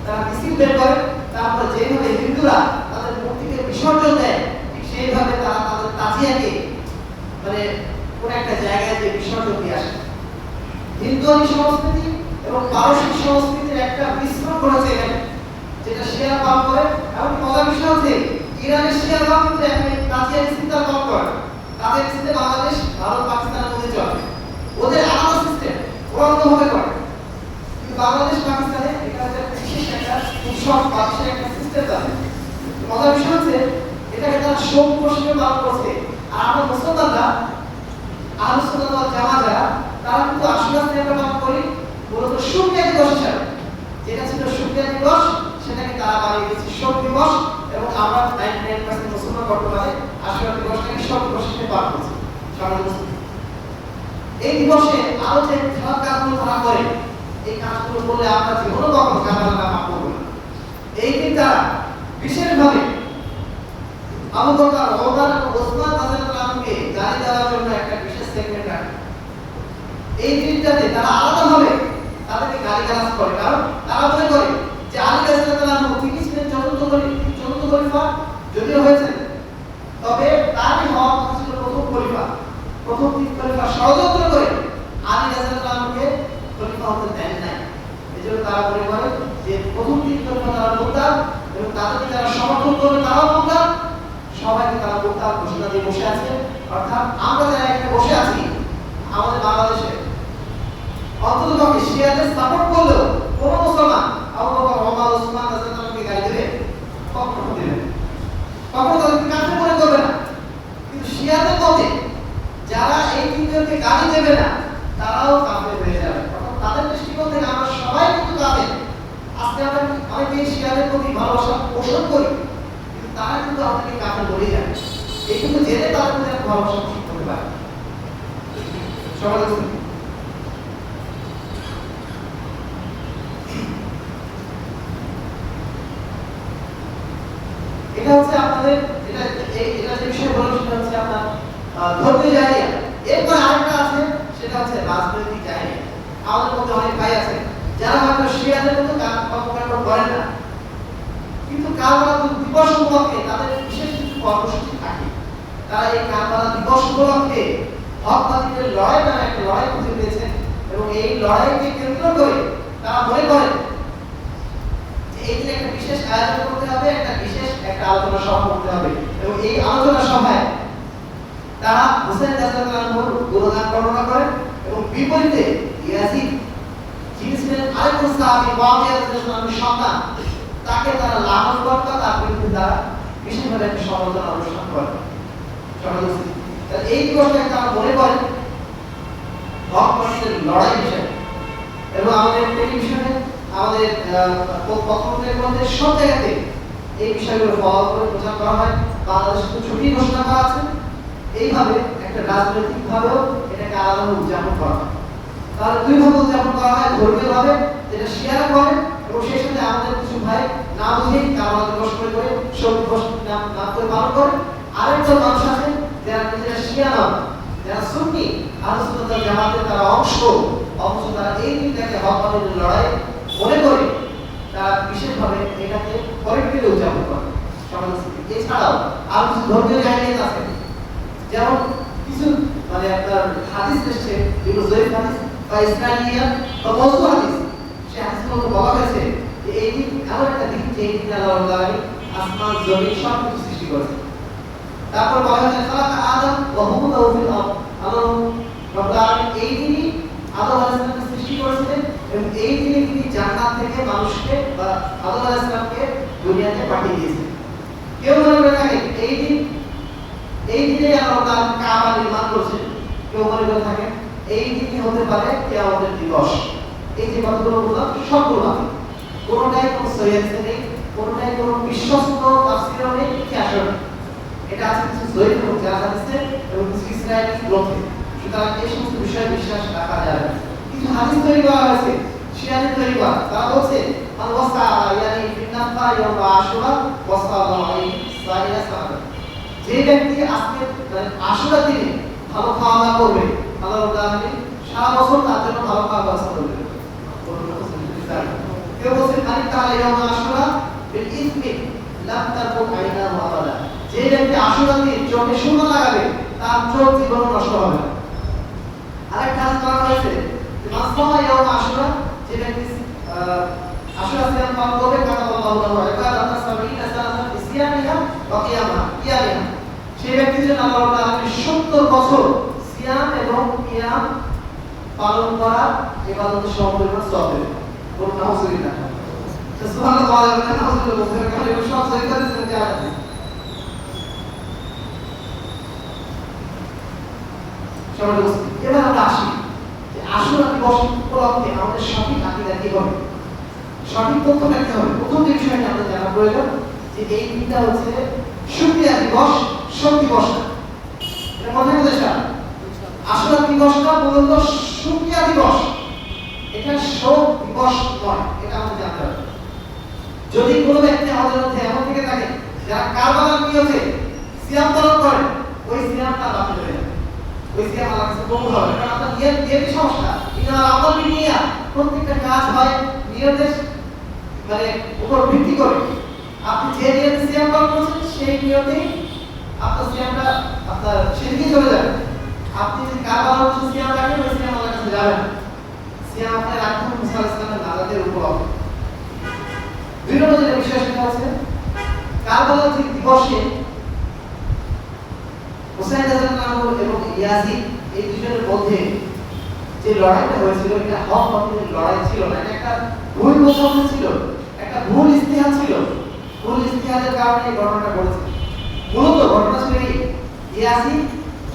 তারা মিছিল বের করে। তারপরে যেভাবে হিন্দুরা তাদের মূর্তিকে বিসর্জন দেয় ঠিক সেইভাবে তারা তাদের তাজিয়াকে মানে কোন একটা জায়গায় যে বিসর্জন দিয়ে আসে। হিন্দুয়ানি সংস্কৃতি এবং পারসিক সংস্কৃতির একটা মিশ্রণ করেছে এখানে, যেটা শিয়া পালন করে। এমন মজার বিষয় হচ্ছে ইরানের শিয়ারা কিন্তু এখন তাজিয়া মিছিল পালন করে। তাদের মিছিলে বাংলাদেশ, ভারত, পাকিস্তানের মধ্যে চলে, ওদের আলাদা সিস্টেম, ওরা অন্যভাবে করে। কিন্তু বাংলাদেশ পাকিস্তানে এটা একটা বিশেষ একটা উৎসব বা বিশেষ একটা সিস্টেম আছে। মজার বিষয় হচ্ছে এটাকে তারা শোক দিবস হিসেবে পালন করছে। আর আমরা মুসলমানরা আহলে সুন্নাত ওয়াল জামাত যারা, তারা কিন্তু আশুরা দিনটা পালন করি মূলত শুকরিয়া দিবস হিসেবে। যেটা ছিল শুকরিয়া দিবস সেটাকে তারা বানিয়ে দিয়েছে শোক দিবস, এবং আমরা 99% মুসলমান বর্তমানে আশুরা দিবসটাকে শোক দিবস হিসেবে পালন করছি। এই দিবসে আরো যে খারাপ কাজগুলো তারা করে, এই কাজগুলো করলে আমরা জীবনে কখনো কারবালা মাফ করব না। এই দিন তারা বিশেষভাবে আবু বকর, ওমর এবং ওসমান রাদিয়াল্লাহু আনহুকে জানিয়ে দেওয়ার জন্য একটা বিশেষ সেগমেন্ট রাখে। এই দিনটাতে তারা আলাদাভাবে তাদেরকে গালিগালাজ করে, কারণ তারা মনে করে যে আলী রাদিয়াল্লাহু আনহু তিনি ছিলেন চতুর্থ খলিফা, যদিও হয়েছেন, তবে তারই হওয়া কথা ছিল প্রথম খলিফা। প্রথম তিন খলিফা ষড়যন্ত্র করে আলী রাদিয়াল্লাহু আনহুকে খলিফা হতে দেন নাই। এজন্য তারা মনে করে যে প্রথম তিন খলিফা তারা মুরতাদ, এবং তাদেরকে যারা সমর্থন করবে তারাও মুরতাদ, সবাইকে তারা মুরতাদ ঘোষণা দিয়ে বসে আছে। অর্থাৎ আমরা যারা এখানে বসে আছি আমাদের বাংলাদেশে, অন্ততপক্ষে শিয়াদের সাপোর্ট করলেও কোনো মুসলমান আবু বকর, ওমর, ওসমান রাদিয়াল্লাহু আনহুকে গালি দেবে? কখনো দেবে না, কখনো তাদেরকে কাফের মনে করবে না। কিন্তু শিয়াদের মতে মুসলিমদেরকে গালি দেবে না, তারাও কাফের হয়ে যাবে। অর্থাৎ তাদের দৃষ্টিকোণ থেকে আমরা সবাই কিন্তু কাফের। আজকে আমরা অনেকে শিয়াদের প্রতি ভালোবাসা পোষণ করি, কিন্তু তারা কিন্তু আমাদেরকে কাফের বলে যায়। এই কিন্তু জেনে তাদের প্রতি একটা ভালোবাসা পোষণ করতে পারে। সবাই এটা হচ্ছে আপনাদের এটা যে বিষয় বললাম সেটা হচ্ছে আপনার ধর্মীয় জায়গা। এরপর আরেকটা আছে, সেটা হচ্ছে রাজনৈতিক জায়গা। আমাদের মধ্যে অনেক ভাই আছে যারা হয়তো শিয়াদের মতো কর্মকাণ্ড করেন না, কিন্তু কারবালা দিবস উপলক্ষে তাদের বিশেষ কিছু কর্মসূচি থাকে। তারা এই কারবালা দিবস উপলক্ষে হক বাতিলের লড়াই নামে একটা লড়াই খুঁজে পেয়েছেন, এবং এই লড়াইকে কেন্দ্র করে তারা মনে করেন যে এই দিনে একটা বিশেষ আয়োজন করতে হবে, একটা আলোচনা সভা করতে হবে, এবং এই আলোচনা সভায় তারা হুসাইন রাদিয়াল্লাহু আনহুর গুণগান বর্ণনা করেন, এবং বিপরীতে ইয়াজিদ যিনি ছিলেন আরেকজন সাহাবী মুআবিয়া রাদিয়াল্লাহু আনহুর সন্তান, তাকে তারা লানত করত, তার বিরুদ্ধে তারা বিশেষভাবে একটা সমালোচনা অনুষ্ঠান করেন। এই দিবসটাকে তারা মনে করেন হক বাতিলের লড়াই বিষয়, এবং আমাদের টেলিভিশনে, আমাদের পত্রপত্রের মধ্যে সব জায়গাতে এই বিষয়গুলো ফলো করে প্রচার করা হয়। বাংলাদেশে ছুটি ঘোষণা করা আছে। এইভাবে একটা রাজনৈতিক ভাবেও এটাকে আলাদাভাবে উদযাপন করা হয়। তাহলে দুই ভাবে উদযাপন করা হয়, ধর্মীয় ভাবে যেটা শেয়ার করে, এবং সেই সাথে আমাদের কিছু ভাই না বুঝেই কারবালা দিবস করে শোক দিবস নাম করে পালন করে। আরেকজন মানুষ আছে যারা নিজেরা শিয়া নয়, যারা সুন্নি আহলে সুন্নাত ওয়াল জামাতের তারা অংশ তারা এই দিনটাকে হক বাতিলের লড়াই মনে করে তারা বিশেষভাবে এটাকে কলেক্টিভলি উদযাপন করে। এছাড়াও আর কিছু ধর্মীয় জায়গা আছে, যেমন কিছু মানে আপনার হাদিস এসেছে, যেগুলো জয়ীফ হাদিস বা ইসরাইলিয়া বা মওযু হাদিস, সেই হাদিসগুলোতে বলা হয়েছে যে এই দিন এমন একটা দিন যে এই দিনে আল্লাহ রাব্বুল আলামিন আসমান জমিন সব কিছু সৃষ্টি করেছেন। তারপর বলা হয়েছে খালাকা আদম ওয়া হুমুদাহু ফিল আরদ, আল্লাহ রাব্বুল আলামিন এই দিনই আদম আলাইহিস সালামকে সৃষ্টি করেছিলেন, এবং এই দিনে তিনি জান্নাত থেকে মানুষকে বা আদম আলাইহিস সালামকে দুনিয়াতে পাঠিয়ে দিয়েছেন। কেউ মনে করে থাকে এই দিনে আল্লাহ কাবা নির্মাণ করেছেন, কেউ মনে করে থাকে এই দিনই হতে পারে কিয়ামতের দিবস। এই যে কথাগুলো বললাম সবগুলো বাতিল, কোনোটাই কোনো সহিহ নেই, কোনোটাই কোনো বিশ্বস্ত তাফসীরও নেই, ইতিহাসও নেই। এটা আছে কিছু জয়ীফ এবং জাল হাদিসে এবং কিছু ইসরায়েলি গ্রন্থে। সুতরাং এই সমস্ত বিষয়ে বিশ্বাস রাখা যাবে না। কিছু হাদিস তৈরি করা হয়েছে, শিয়াদের তৈরি করা, তারা বলছে আল-ওয়াসা ইয়ানি ফিন্নাফা ইয়াউমা আশুরা ওয়াসা আল্লাহু আলাইহি সাইয়্যিদা সাহাবা, যে ব্যক্তি আজকে আশুরা দিনে ভালো খাওয়া দাওয়া করবে, আল্লাহ রাব্বুল আলামিন সারা বছর তার জন্য ভালো খাওয়া ব্যবস্থা করবে। কেউ বলছে খালি তাআলা ইয়াউমা আশুরা বিল ইসমি লাম তারকুন আইনাহু আবাদা, যে ব্যক্তি আশুরা দিনে চোখে সুন্দর লাগাবে তার চোখ জীবন নষ্ট হবে না। আরেকটা হাদিস বলা হয়েছে যে মাসফা ইয়াউমা আশুরা, যে ব্যক্তি আশুরা সিয়াম পালন করবে কাতাবাল্লাহু লাহু ইবাদাতান সাবিনা সানাতান সিয়ামিহা ওয়া কিয়ামিহা, সেই ব্যক্তির জন্য আল্লাহ রাব্বুল আলামিন 70 বছর সিয়াম এবং কিয়াম পালন করা ইবাদতের সমান সওয়াব দেবেন। বলুন নাউজুবিল্লাহ। সুবহানাল্লাহ ওয়া নাউজুবিল্লাহ বলতে গেলে সব জায়গায় দিতে আছে। সবাই বুঝতে, এবার আমরা আসি যে আশুরা দিবস উপলক্ষে আমাদের সঠিক আকীদা কি হবে, সঠিক তথ্যটা কি হবে। প্রথম যে বিষয়টা আমাদের জানা প্রয়োজন যে এই দিনটা হচ্ছে শুকরিয়া দিবস, শোক দিবস না। এটা কথা বলেছে আশুরা দিবসটা মূলত শুকরিয়া দিবস, এটা শোক দিবস নয়, এটা আমাদের জানতে হবে। যদি কোনো ব্যক্তি আমাদের মধ্যে এমন থেকে থাকে যারা কারবালার নিয়তে সিয়াম পালন করে, ওই সিয়ামটা বাতিল হয়ে যাবে, ওই সিয়াম আল্লাহর কাছে কবুল হবে। কারণ আপনার নিয়তের সমস্যা, এটা আমল নিয়া প্রত্যেকটা কাজ হয় নিয়তের মানে উপর ভিত্তি করে। আপনি যে নিয়তে সিয়াম পালন করছেন সেই নিয়তেই আপনার সিয়ামটা আপনার সেদিকে চলে যাবে। আপনি যদি কারবালার মধ্যে সিয়াম রাখেন, ওই সিয়াম আল্লাহর কাছে যাবে না। সিয়াম আপনার রাখতে হবে মুসা আলাইহিস সালামের নাজাতের উপর। দুই নম্বর যে বিষয় সেটা হচ্ছে কারবালার দিবসে হুসাইন রাদিয়াল্লাহু আনহু এবং ইয়াজিদ এই দুজনের মধ্যে যে লড়াইটা হয়েছিল, এটা হক বাতিলের লড়াই ছিল না, এটা একটা ভুল বোঝাবুঝি ছিল, একটা ভুল ইস্তিহাদ ছিল। ভুল ইস্তিহাদের কারণে এই ঘটনাটা ঘটেছে। মূলত ঘটনা ছিল এই, ইয়াজিদ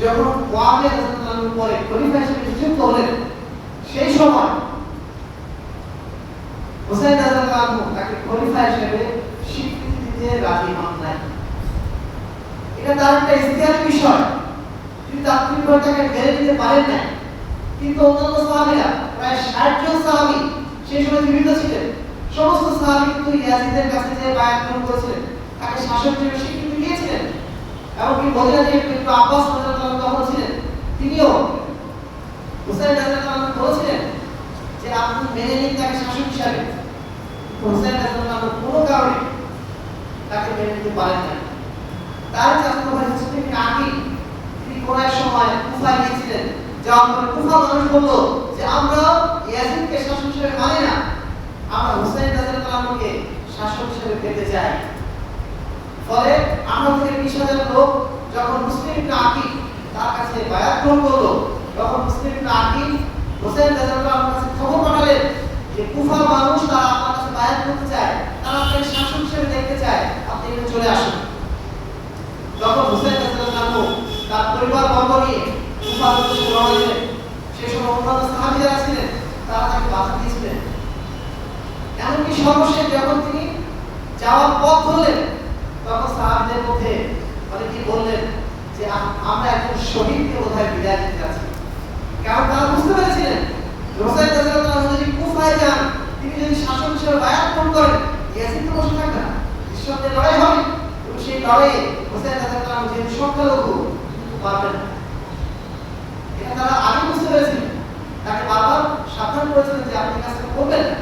যখন মুআবিয়া রাদিয়াল্লাহু আনহু পরে খলিফা হিসেবে নিযুক্ত হলেন, সেই সময় হুসাইন রাদিয়াল্লাহু আনহু তাকে খলিফা হিসেবে স্বীকৃতি দিতে রাজি হন নাই। এটা তার একটা ইখতিয়ারি বিষয়, তিনি তাৎক্ষণিকভাবে তাকে মেনে নিতে পারেন না। কিন্তু অন্যান্য সাহাবীরা, প্রায় ৬০ জন সাহাবী সেই সময় জীবিত ছিলেন, সমস্ত সাহাবী কিন্তু ইয়াজিদের কাছে যে বায়াত গ্রহণ করেছিলেন, তাকে শাসক হিসেবে স্বীকৃতি দিয়েছিলেন। এমনকি মদিনা থেকে কিন্তু আব্বাস রাদিয়াল্লাহু আনহু তখন ছিলেন, তিনিও হুসাইন রাদিয়াল্লাহু আনহু বলেছিলেন যে আপনি মেনে নিন তাকে শাসক হিসেবে। হুসাইন রাদিয়াল্লাহু আনহু কোনো কারণে তাকে মেনে নিতে পারেন না। তার চাচাতো ভাই হুসাইন ইবনে আকীল, তিনি কোন এক সময় কুফায় গিয়েছিলেন, যাওয়ার পরে কুফা মানুষ বলল যে আমরা ইয়াজিদকে শাসক হিসেবে মানি না, আমরা হুসাইন রাদিয়াল্লাহু আনহুকে শাসক হিসেবে পেতে চাই। ফলে আমরা থেকে ২০,০০০ লোক যখন মুসলিম ইবনে আকীল তার কাছে বায়াত গ্রহণ করলো, তখন মুসলিম ইবনে আকীল হুসাইন রাদিয়াল্লাহু আনহুর কাছে খবর পাঠালেন যে কুফার মানুষ তারা আপনার কাছে বায়াত করতে চায়, তারা আপনাকে শাসক হিসেবে দেখতে চায়, আপনি এখানে চলে আসুন। তখন হুসাইন রাদিয়াল্লাহু আনহু তার পরিবার বর্গ নিয়ে কুফার উদ্দেশ্যে রওনা দিলেন। সেই সময় অন্যান্য সাহাবী যারা ছিলেন তারা তাকে বাধা দিয়েছিলেন। এমনকি সর্বশেষ যখন তিনি যাওয়ার পথ ধরলেন, তখন সাহাবীদের মধ্যে অনেকে বললেন যে আমরা একজন শহীদকে বোধহয় বিদায় দিতে যাচ্ছি। কারণ তারা বুঝতে পেরেছিলেন হুসাইন রাদিয়াল্লাহু আনহু যদি কুফায় যান, তিনি যদি শাসক হিসেবে বায়াত গ্রহণ করেন, ইয়াজিদ তো বসে থাকবে না, নিঃসন্দেহে লড়াই হবে। এবং সেই লড়াইয়ে হুসাইন রাদিয়াল্লাহু আনহু যেহেতু সংখ্যালঘু, পারবেন না। এটা তারা আগে বুঝতে পেরেছিলেন, তাকে বারবার সাবধান করেছিলেন যে আপনি কাজটা করবেন না।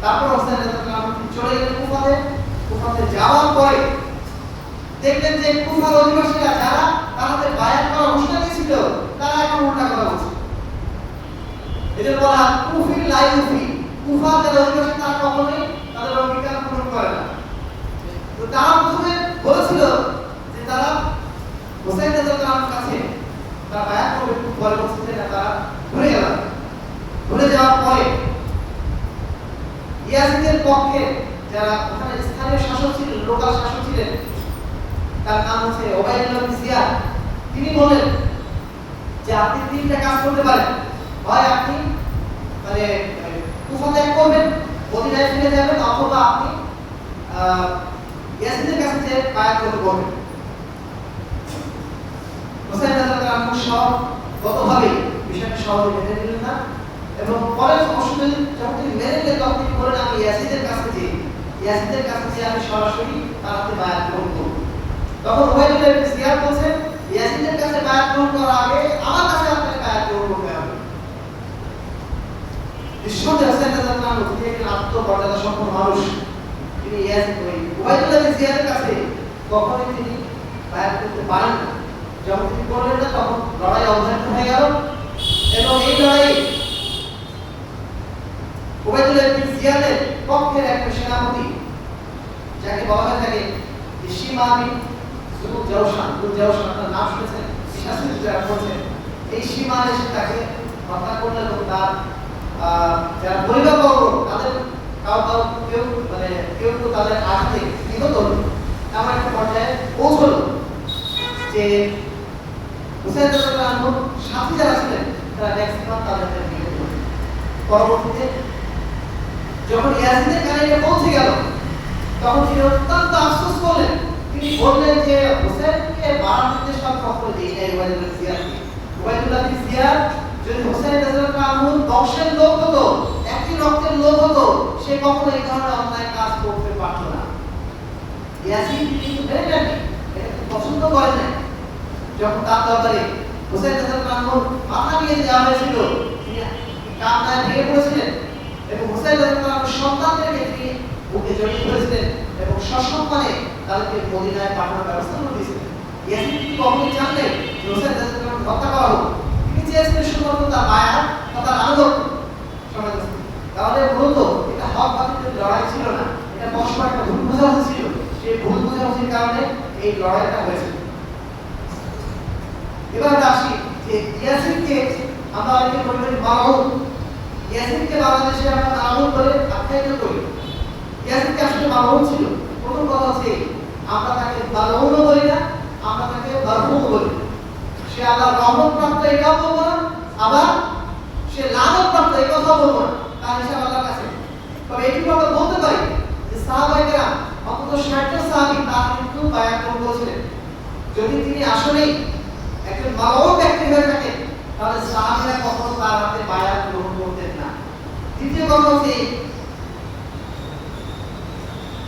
তারপর হুসাইন রাদিয়াল্লাহু আনহু চলে গেলেন কুফাতে। কুফাতে যাওয়ার পরে দেখলেন যে কুফার অধিবাসীরা যারা তাদের বায়াত করা ঘোষণা দিয়েছিল, তারা এখন উল্টা কথা বলছে। এদের বলা কুফির লাইফি, কুফার যারা অধিবাসী তারা কখনোই তাদের অঙ্গীকার পূরণ করে না। তো তারা প্রথমে বলেছিল যে তারা হুসাইন রাদিয়াল্লাহু আনহুর কাছে তারা বায়াত করবে, পরে বলছে না, তারা ভুলে গেল। ভুলে যাওয়ার পরে ইয়াজিদের পক্ষে যারা ওখানে স্থানীয় শাসক ছিলেন, লোকাল শাসক ছিলেন, তার নাম হচ্ছে ওবাইদুল্লাহ বিন জিয়াদ, তিনি বলেন যে আপনি তিনটা কাজ করতে পারেন। হয় আপনি মানে কুফা ত্যাগ করবেন, মদিনায় ফিরে যাবেন, অথবা আপনি ইয়াজিদের কাছে যে বায়াত করতে বলবেন। হুসাইন রাদিয়াল্লাহু আনহু সহগতভাবে বিষয়টা সহজে মেনে নিলেন না, এবং পরে অবশ্যই যখন তিনি মেনে নিলেন তখন তিনি বলেন আমি ইয়াজিদের কাছে যে আমি সরাসরি তার হাতে বায়াত গ্রহণ করব। তখন ওবাইদুল্লাহ বিন জিয়াদ বলেন ইয়াজিদের কাছে বায়াত গ্রহণ করার আগে আমার কাছে আপনাকে বায়াত গ্রহণ করতে হবে। নিঃসন্দেহে হুসাইন রাদিয়াল্লাহু আনহু তিনি একজন আত্মমর্যাদা সম্পন্ন মানুষ, তিনি ওবাইদুল্লাহ বিন জিয়াদের কাছে কখনোই তিনি বায়াত করতে পারেন না। যখন তিনি করলেন না, তখন লড়াই অবধারিত হয়ে গেল, এবং এই লড়াই ওবাইদুল্লাহ বিন জিয়াদের পক্ষের একজন সেনাপতি, যাকে বলা হয়ে থাকে সীমা বিন জওশান, আপনার নাম শুনেছেন, শাস্ত্রীয় যারা বলছেন, এই সীমা এসে তাকে হত্যা করলেন এবং তার যারা পরিবারবর্গ তাদের কেউ তাদের আঘাতে নিহত হল। এমন একটা পর্যায়ে পৌঁছল যে হুসাইন রাদিয়াল্লাহু আনহুর সাথী যারা ছিলেন তারা ম্যাক্সিমাম তাদের নিহত হল। পরবর্তীতে যখন ইয়াজিদের কানে এটা পৌঁছে গেল, তখন তিনি অত্যন্ত আফসোস করলেন। তিনি বললেন যে হুসাইনকে মারার নির্দেশ কখনো দেই নাই ওবাইদুল্লাহ বিন জিয়াদকে। ওবাইদুল্লাহ বিন জিয়াদ যদি হুসাইন রাদিয়াল্লাহু আনহুর বংশের লোক হতো, একই রক্তের লোক হতো, সে কখনো এই ধরনের অন্যায় কাজ করতে পারত না। ইয়াজিদ কিন্তু মেনে নেননি, এটা পছন্দ করেন না। যখন তার দরবারে হুসাইন রাদিয়াল্লাহু আনহুর মাথা নিয়ে যাওয়া হয়েছিল, তিনি কান্নায় ভেঙে পড়েছিলেন, এবং হুসাইন রাদিয়াল্লাহু আনহুর সন্তানদেরকে তিনি বুকে জড়িয়ে ধরেছিলেন এবং সসম্মানে তাদেরকে মদিনায় পাঠানোর ব্যবস্থা করে দিয়েছিলেন। ইয়াজিদ কি কখনোই চানলেন যে হুসাইন রাদিয়াল্লাহু আনহু হত্যা করা হোক? তিনি চেয়েছিলেন শুধুমাত্র তার বায়াত বা তার আনুগত্য সমাজে। তাহলে মূলত এটা হক বাতিলের লড়াই ছিল না, এটা পরস্পর একটা ভুল বোঝাবুঝি ছিল। সেই ভুল বোঝাবুঝির কারণে এই লড়াইটা হয়েছিল। এবার আসি যে ইয়াজিদকে আমরা অনেকে বলবেন মালউন। ইয়াজিদকে বাংলাদেশে আমরা মালউন বলে আখ্যায়িত করি। ইয়াজিদকে আসলে মালউন ছিল। প্রথম কথা হচ্ছে আমরা তাকে মালউনও বলি না, আমরা তাকে মারহুমও বলি। সে আল্লাহর রহমত প্রাপ্ত এটাও বলবো না, আবার সে লানত প্রাপ্ত এই কথাও বলবো না, তার হিসাব আল্লাহর কাছে। তবে এইটুকু আমরা বলতে পারি যে সাহাবায়ে অন্তত ৬০ জন সাহাবী তার কিন্তু বায়াত গ্রহণ করেছিলেন। যদি তিনি আসলেই একজন মালউন ব্যক্তি হয়ে থাকেন তাহলে সাহাবীরা কখনো তার হাতে বায়াত গ্রহণ করতেন না। দ্বিতীয় কথা হচ্ছে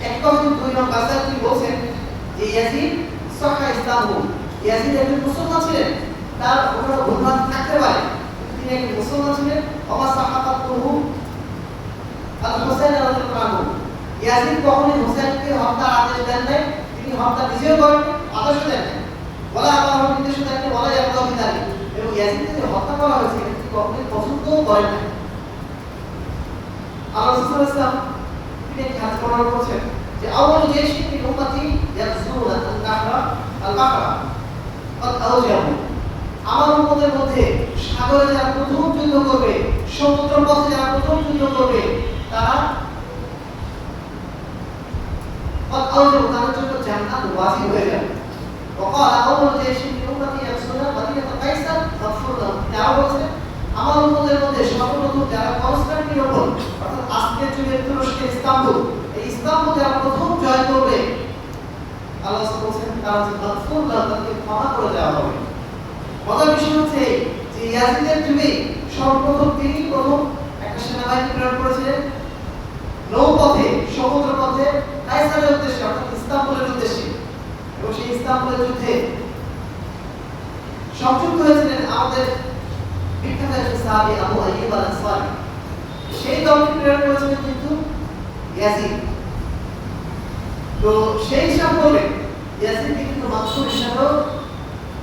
এক কথা ২ নম্বর কাজটা তিনি বলছেন যে ইয়াজিদ সাহা ইসলামহু, ইয়াজিদ একজন মুসলমান ছিলেন, তার কোনো ভুলভ্রান্তি থাকতে পারে, তিনি একজন মুসলমান ছিলেন। ওয়া সাহাবাতুহু আল-হুসাইন রাদিয়াল্লাহু আনহু, ইয়াজিদ কখনোই হুসাইনকে হত্যার আদেশ দেন নাই, তিনি হত্যা নিজেও করেন, আদেশ দেন নাই, বলা আল্লাহর নির্দেশ দেন, বলা আল্লাহ বিধানে, এবং ইয়াজিদকে যে হত্যা করা হয়েছে তিনি কখনোই পছন্দও করেন না। আল্লাহ রাসূল সাল্লাল্লাহু আলাইহি ওয়াসাল্লাম তিনি হাদিস বর্ণনা করেছেন যে আউয়ালু জাইশিন মিন উম্মতি ইয়াযুরুনা আল-নাহরা আল-বাহরা ক্বাদ আওজাহু, আমার উম্মতের মধ্যে সাগরে যারা প্রথম যুদ্ধ করবে, সমুদ্র পথে যারা প্রথম যুদ্ধ করবে, তারা ক্বাদ আওজাহু, তাদের জন্য জান্নাত ওয়াজিব হয়ে যাবে। وقال اول جيش من امتي يغزون مدينه قيصر مغفور لهم, তারা বলেছে আমার উম্মতের মধ্যে সর্বপ্রথম যারা কনস্টান্টিনোপল অর্থাৎ আজকের যুগের তুরস্কের ইস্তাম্বুল, এই ইস্তাম্বুল যারা প্রথম জয় করবে, আল্লাহ বলেছেন তারা মাগফুর লাহুম, তাদেরকে ক্ষমা করে দেওয়া হবে। মজার বিষয় হচ্ছে যে ইয়াজিদের যুগে সর্বপ্রথম তিনি প্রথম একটা সেনাবাহিনী প্রেরণ করেছিলেন নৌপথে, সমুদ্র পথে কায়সারের উদ্দেশ্যে অর্থাৎ ইস্তাম্বুলের উদ্দেশ্যে, এবং সেই ইস্তাম্বুলের যুদ্ধে সংযুক্ত হয়েছিলেন আমাদের বিখ্যাত একজন সাহাবী আবু আইয়ুব আল-আনসারী। সেই দলকে প্রেরণ করেছিলেন কিন্তু ইয়াজিদ। তো সেই হিসাব করে ইয়াজিদ কিন্তু মাকসুর হিসাবে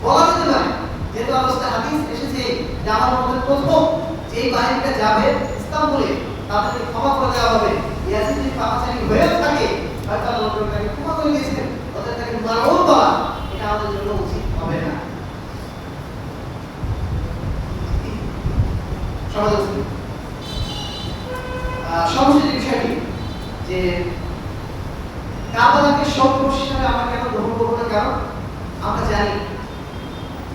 বলা যেতে পারে, যেহেতু আলোচনা হাদিস এসেছে যে আমার মধ্যে প্রথম যে বাহিনীটা যাবে ইস্তাম্বুলে তাদেরকে ক্ষমা করে দেওয়া হবে। ইয়াজিদ যদি পাপাচারী হয়ে থাকে হয়তো আল্লাহ তাকে ক্ষমা করে দিয়েছেন, ওদের তাকে মারও বলা এটা আমাদের জন্য উচিত হবে না। সর্বশেষ বিষয়টি যে কাবাকে সর্বশেষ হিসাবে আমরা কেন গ্রহণ করবো না, কারণ আমরা জানি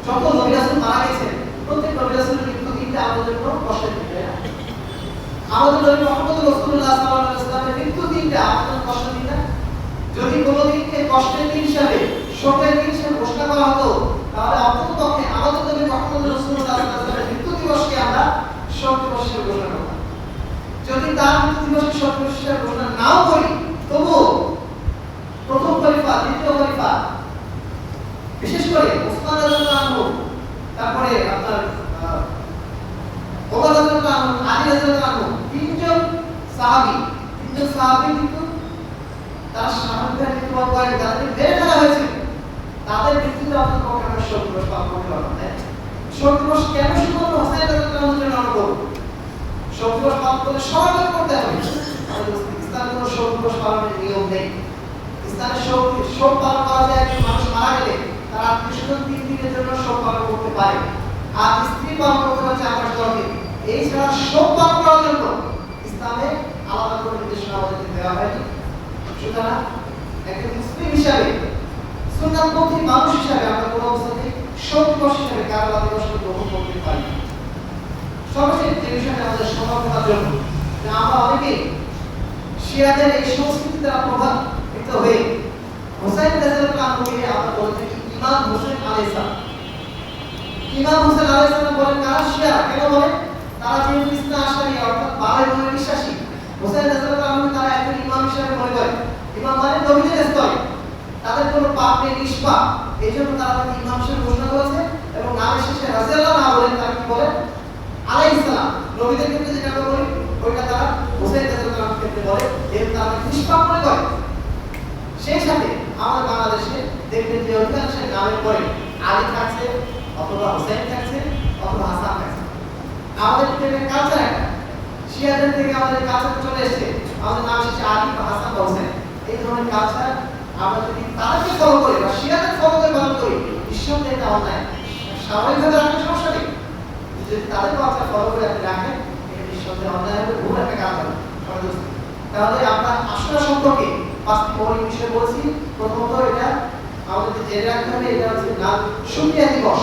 যত নবী রাসূল মারা গেছেন প্রত্যেক নবী রাসূলের মৃত্যু দিনটা আমাদের জন্য কষ্টের দিন, তাই না? আমাদের নবী মুহাম্মদ রাসূলুল্লাহ সাল্লাল্লাহু আলাইহি ওয়াসাল্লামের মৃত্যু দিনটা আমাদের কষ্টের দিন না। যদি কোনো দিনকে কষ্টের দিন হিসাবে, শোকের দিন হিসাবে ঘোষণা করা হতো তাহলে অন্ততপক্ষে আমাদের নবী মুহাম্মদ রাসূলুল্লাহ সাল্লাল্লাহু আলাইহি ওয়াসাল্লামের মৃত্যু দিবসকে আমরা শোক দিবস হিসেবে ঘোষণা করতাম। যদি তার মৃত্যু দিবসকে শোক দিবস হিসেবে ঘোষণা নাও করি, তবুও প্রথম খলিফা, দ্বিতীয় খলিফা, বিশেষ করে ওসমান রাদিয়াল্লাহু আনহু, তারপরে আপনার ওমর রাদিয়াল্লাহু আনহু, আলী রাদিয়াল্লাহু আনহু, তিনজন সাহাবী কিন্তু তারা স্বাভাবিকভাবে মৃত্যুবরণ করেন, তাদের মেরে ফেলা হয়েছে, তাদের মৃত্যুতে আপনার পক্ষে আমরা শোক দিবস পালন করতে পারবো না। শোক দিবস কেন শুধুমাত্র হোসেন রাদিয়াল্লাহু আনহুর জন্য আমরা করবো? শোক দিবস পালন করলে সবাই করতে হবে। ইসলামে কোনো শোক দিবস পালনের নিয়ম নেই। ইসলামে শোক পালন করা যায় একজন মানুষ মারা গেলে তার আত্মীয়স্বজন 3 দিনের জন্য শোক পালন করতে পারে, আর স্ত্রী পালন করতে পারে 4-5 দিন। এছাড়া শোক পালন করার জন্য ইসলামে আলাদা করে নির্দেশনা আমাদেরকে দেওয়া হয়নি। সুতরাং একজন মুসলিম হিসাবে, সুন্নাতপন্থী মানুষ হিসাবে আমরা কোনো অবস্থাতেই শোক দিবস হিসাবে কারবালা দিবসকে গ্রহণ করতে পারি না। সর্বশেষ যে বিষয়টা আমাদের সমালোচনার জন্য যে আমরা অনেকেই শিয়াদের এই সংস্কৃতি দ্বারা প্রভাবিত হয়ে হোসেন রাদিয়াল্লাহু আনহুকে আমরা বলে থাকি ইমাম হোসেন আলাইহিস সালাম। ইমাম হোসেন আলাইহিস সালাম বলেন কারা শিয়া কেন বলে? তারা যেহেতু ইসনা আশারী অর্থাৎ 12 ইমামে বিশ্বাসী, হোসেন রাদিয়াল্লাহু আনহু তারা একজন ইমাম হিসেবে মনে করে। ইমাম মানে নবীদের স্তরে, তাদের কোনো পাপ নেই, নিষ্পাপ, এই জন্য তারা তাকে ইমাম হিসেবে ঘোষণা করেছে এবং নামের শেষে রাদিয়াল্লাহু না বলেন তারা কি বলে আলাইহিস সালাম। নবীদের ক্ষেত্রে যেটা আমরা বলি ওইটা তারা হোসেন রাদিয়াল্লাহু আনহুর ক্ষেত্রে বলে, এর তারা নিষ্পাপ মনে করে। সেই সাথে আমাদের বাংলাদেশে দেখবেন যে অধিকাংশের নামের পরে আলী থাকছে অথবা হোসেন থাকছে অথবা হাসান থাকছে। আমাদের থেকে কালচার একটা শিয়াদের থেকে আমাদের কালচার চলে এসেছে, আমাদের নাম শেষে আলী বা হাসান বা হোসেন, এই ধরনের কালচার আমরা যদি তাদেরকে ফলো করি বা শিয়াদের ফলো করে পালন করি নিঃসন্দেহে এটা অন্যায়। স্বাভাবিকভাবে রাখলে সমস্যা নেই, যদি তাদের কালচার ফলো করে আপনি রাখেন এটা নিঃসন্দেহে অন্যায় হবে, ভুল একটা কাজ হবে। তাহলে আমরা আসলে সম্পর্কে 5টি মৌলিক বিষয় বলছি। প্রথমত এটা আমাদের জেনে রাখতে হবে, এটা হচ্ছে নাম শুকরিয়া দিবস।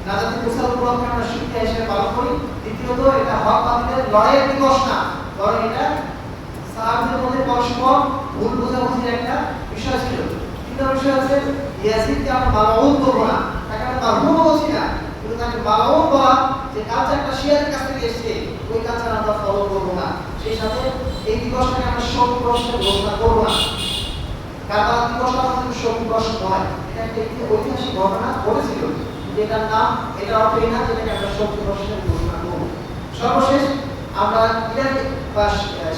নাজাতি মুসাল উপলক্ষে আমরা শিক্ষা হিসেবে পালন করি। দ্বিতীয়ত এটা হক বাতিলের লড়াইয়ের দিবস না, বরং এটা সাহাবীদের মধ্যে পরস্পর ভুল বোঝাবুঝির একটা বিষয় ছিল। তৃতীয় বিষয় হচ্ছে ইয়াজিদকে আমরা মালউন করবো না, তাকে আমরা মারহুম বলছি না, কিন্তু তাকে মালউন বলা যে কালচারটা শিয়াদের কাছ থেকে এসেছে ওই কালচার আমরা ফলো করবো না। সেই সাথে এই দিবসটাকে আমরা শোক দিবসে ঘোষণা করবো না। কারবালা দিবসটা আমাদের শোক দিবস নয়, এটা একটা ঐতিহাসিক ঘটনা ঘটেছিল, যেটার নাম এটা অর্থ এই না যেটাকে আমরা শোক দিবস হিসেবে ঘোষণা করবো। সর্বশেষ আমরা ইরানি বা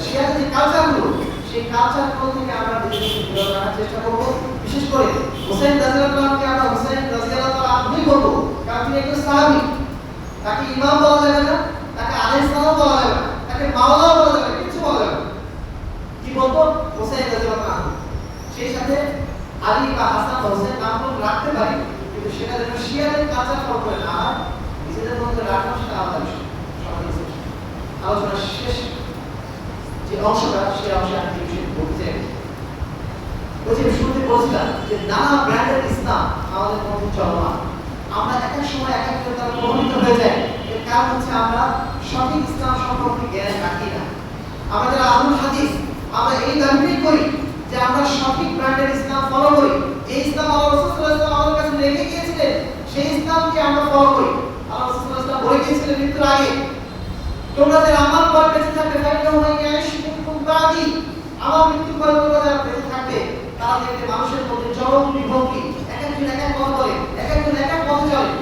শিয়াদের যে কালচারগুলো সেই কালচারগুলো থেকে আমরা নিজেদেরকে বিরত রাখার চেষ্টা করবো। বিশেষ করে হুসাইন রাদিয়াল্লাহু আনহুকে আমরা হুসাইন রাদিয়াল্লাহু আনহুই বলবো, কারণ তিনি একজন সাহাবী। তাকে ইমাম বলা যাবে না, তাকে আলেম সালাম বলা যাবে না, তাকে মাওলা বলা যাবে না, কিছু বলা যাবে না। কি বলবো? হুসাইন রাদিয়াল্লাহু আনহু। সেই সাথে আলী বা হাসান বা হুসাইন নামগুলো রাখতে পারি, কিন্তু সেটা যেন শিয়াদের কালচার ফলো করে না হয়, নিজেদের মধ্যে রাখা সেটা আলাদা বিষয়। আলোচনা শেষ যে অংশটা সেই অংশে আমি বিষয় বলতে চাই। বলছি শুরুতে বলছিলাম যে নানা ব্র্যান্ডের ইসলাম আমাদের মধ্যে চলমান, আমরা এক এক সময় এক এক করে তারা প্রভাবিত হয়ে যায়। এর কারণ হচ্ছে আমরা সঠিক ইসলাম সম্পর্কে জ্ঞান রাখি না। আমরা যারা আহলুল হাদিস আমরা এই দাবিটাই করি যে আমরা সঠিক ব্র্যান্ডের ইসলাম ফলো করি। এই ইসলাম আল্লাহ রাসূল সাল্লাল্লাহু আলাইহি ওয়াসাল্লাম আমাদের কাছে রেখে গিয়েছিলেন, সেই ইসলামকে আমরা ফলো করি। আল্লাহ রাসূল সাল্লাল্লাহু আলাইহি ওয়াসাল্লাম বলে গিয়েছিলেন মৃত্যুর আগে, তোমরা যারা আমার পর বেঁচে থাকবে আমার মৃত্যুর পরে তোমরা যারা বেঁচে থাকবে তারা দেখবে মানুষের মধ্যে চরম বিভক্তি, এক একজন এক এক পথ বলে, এক একজন এক এক পথে চলে।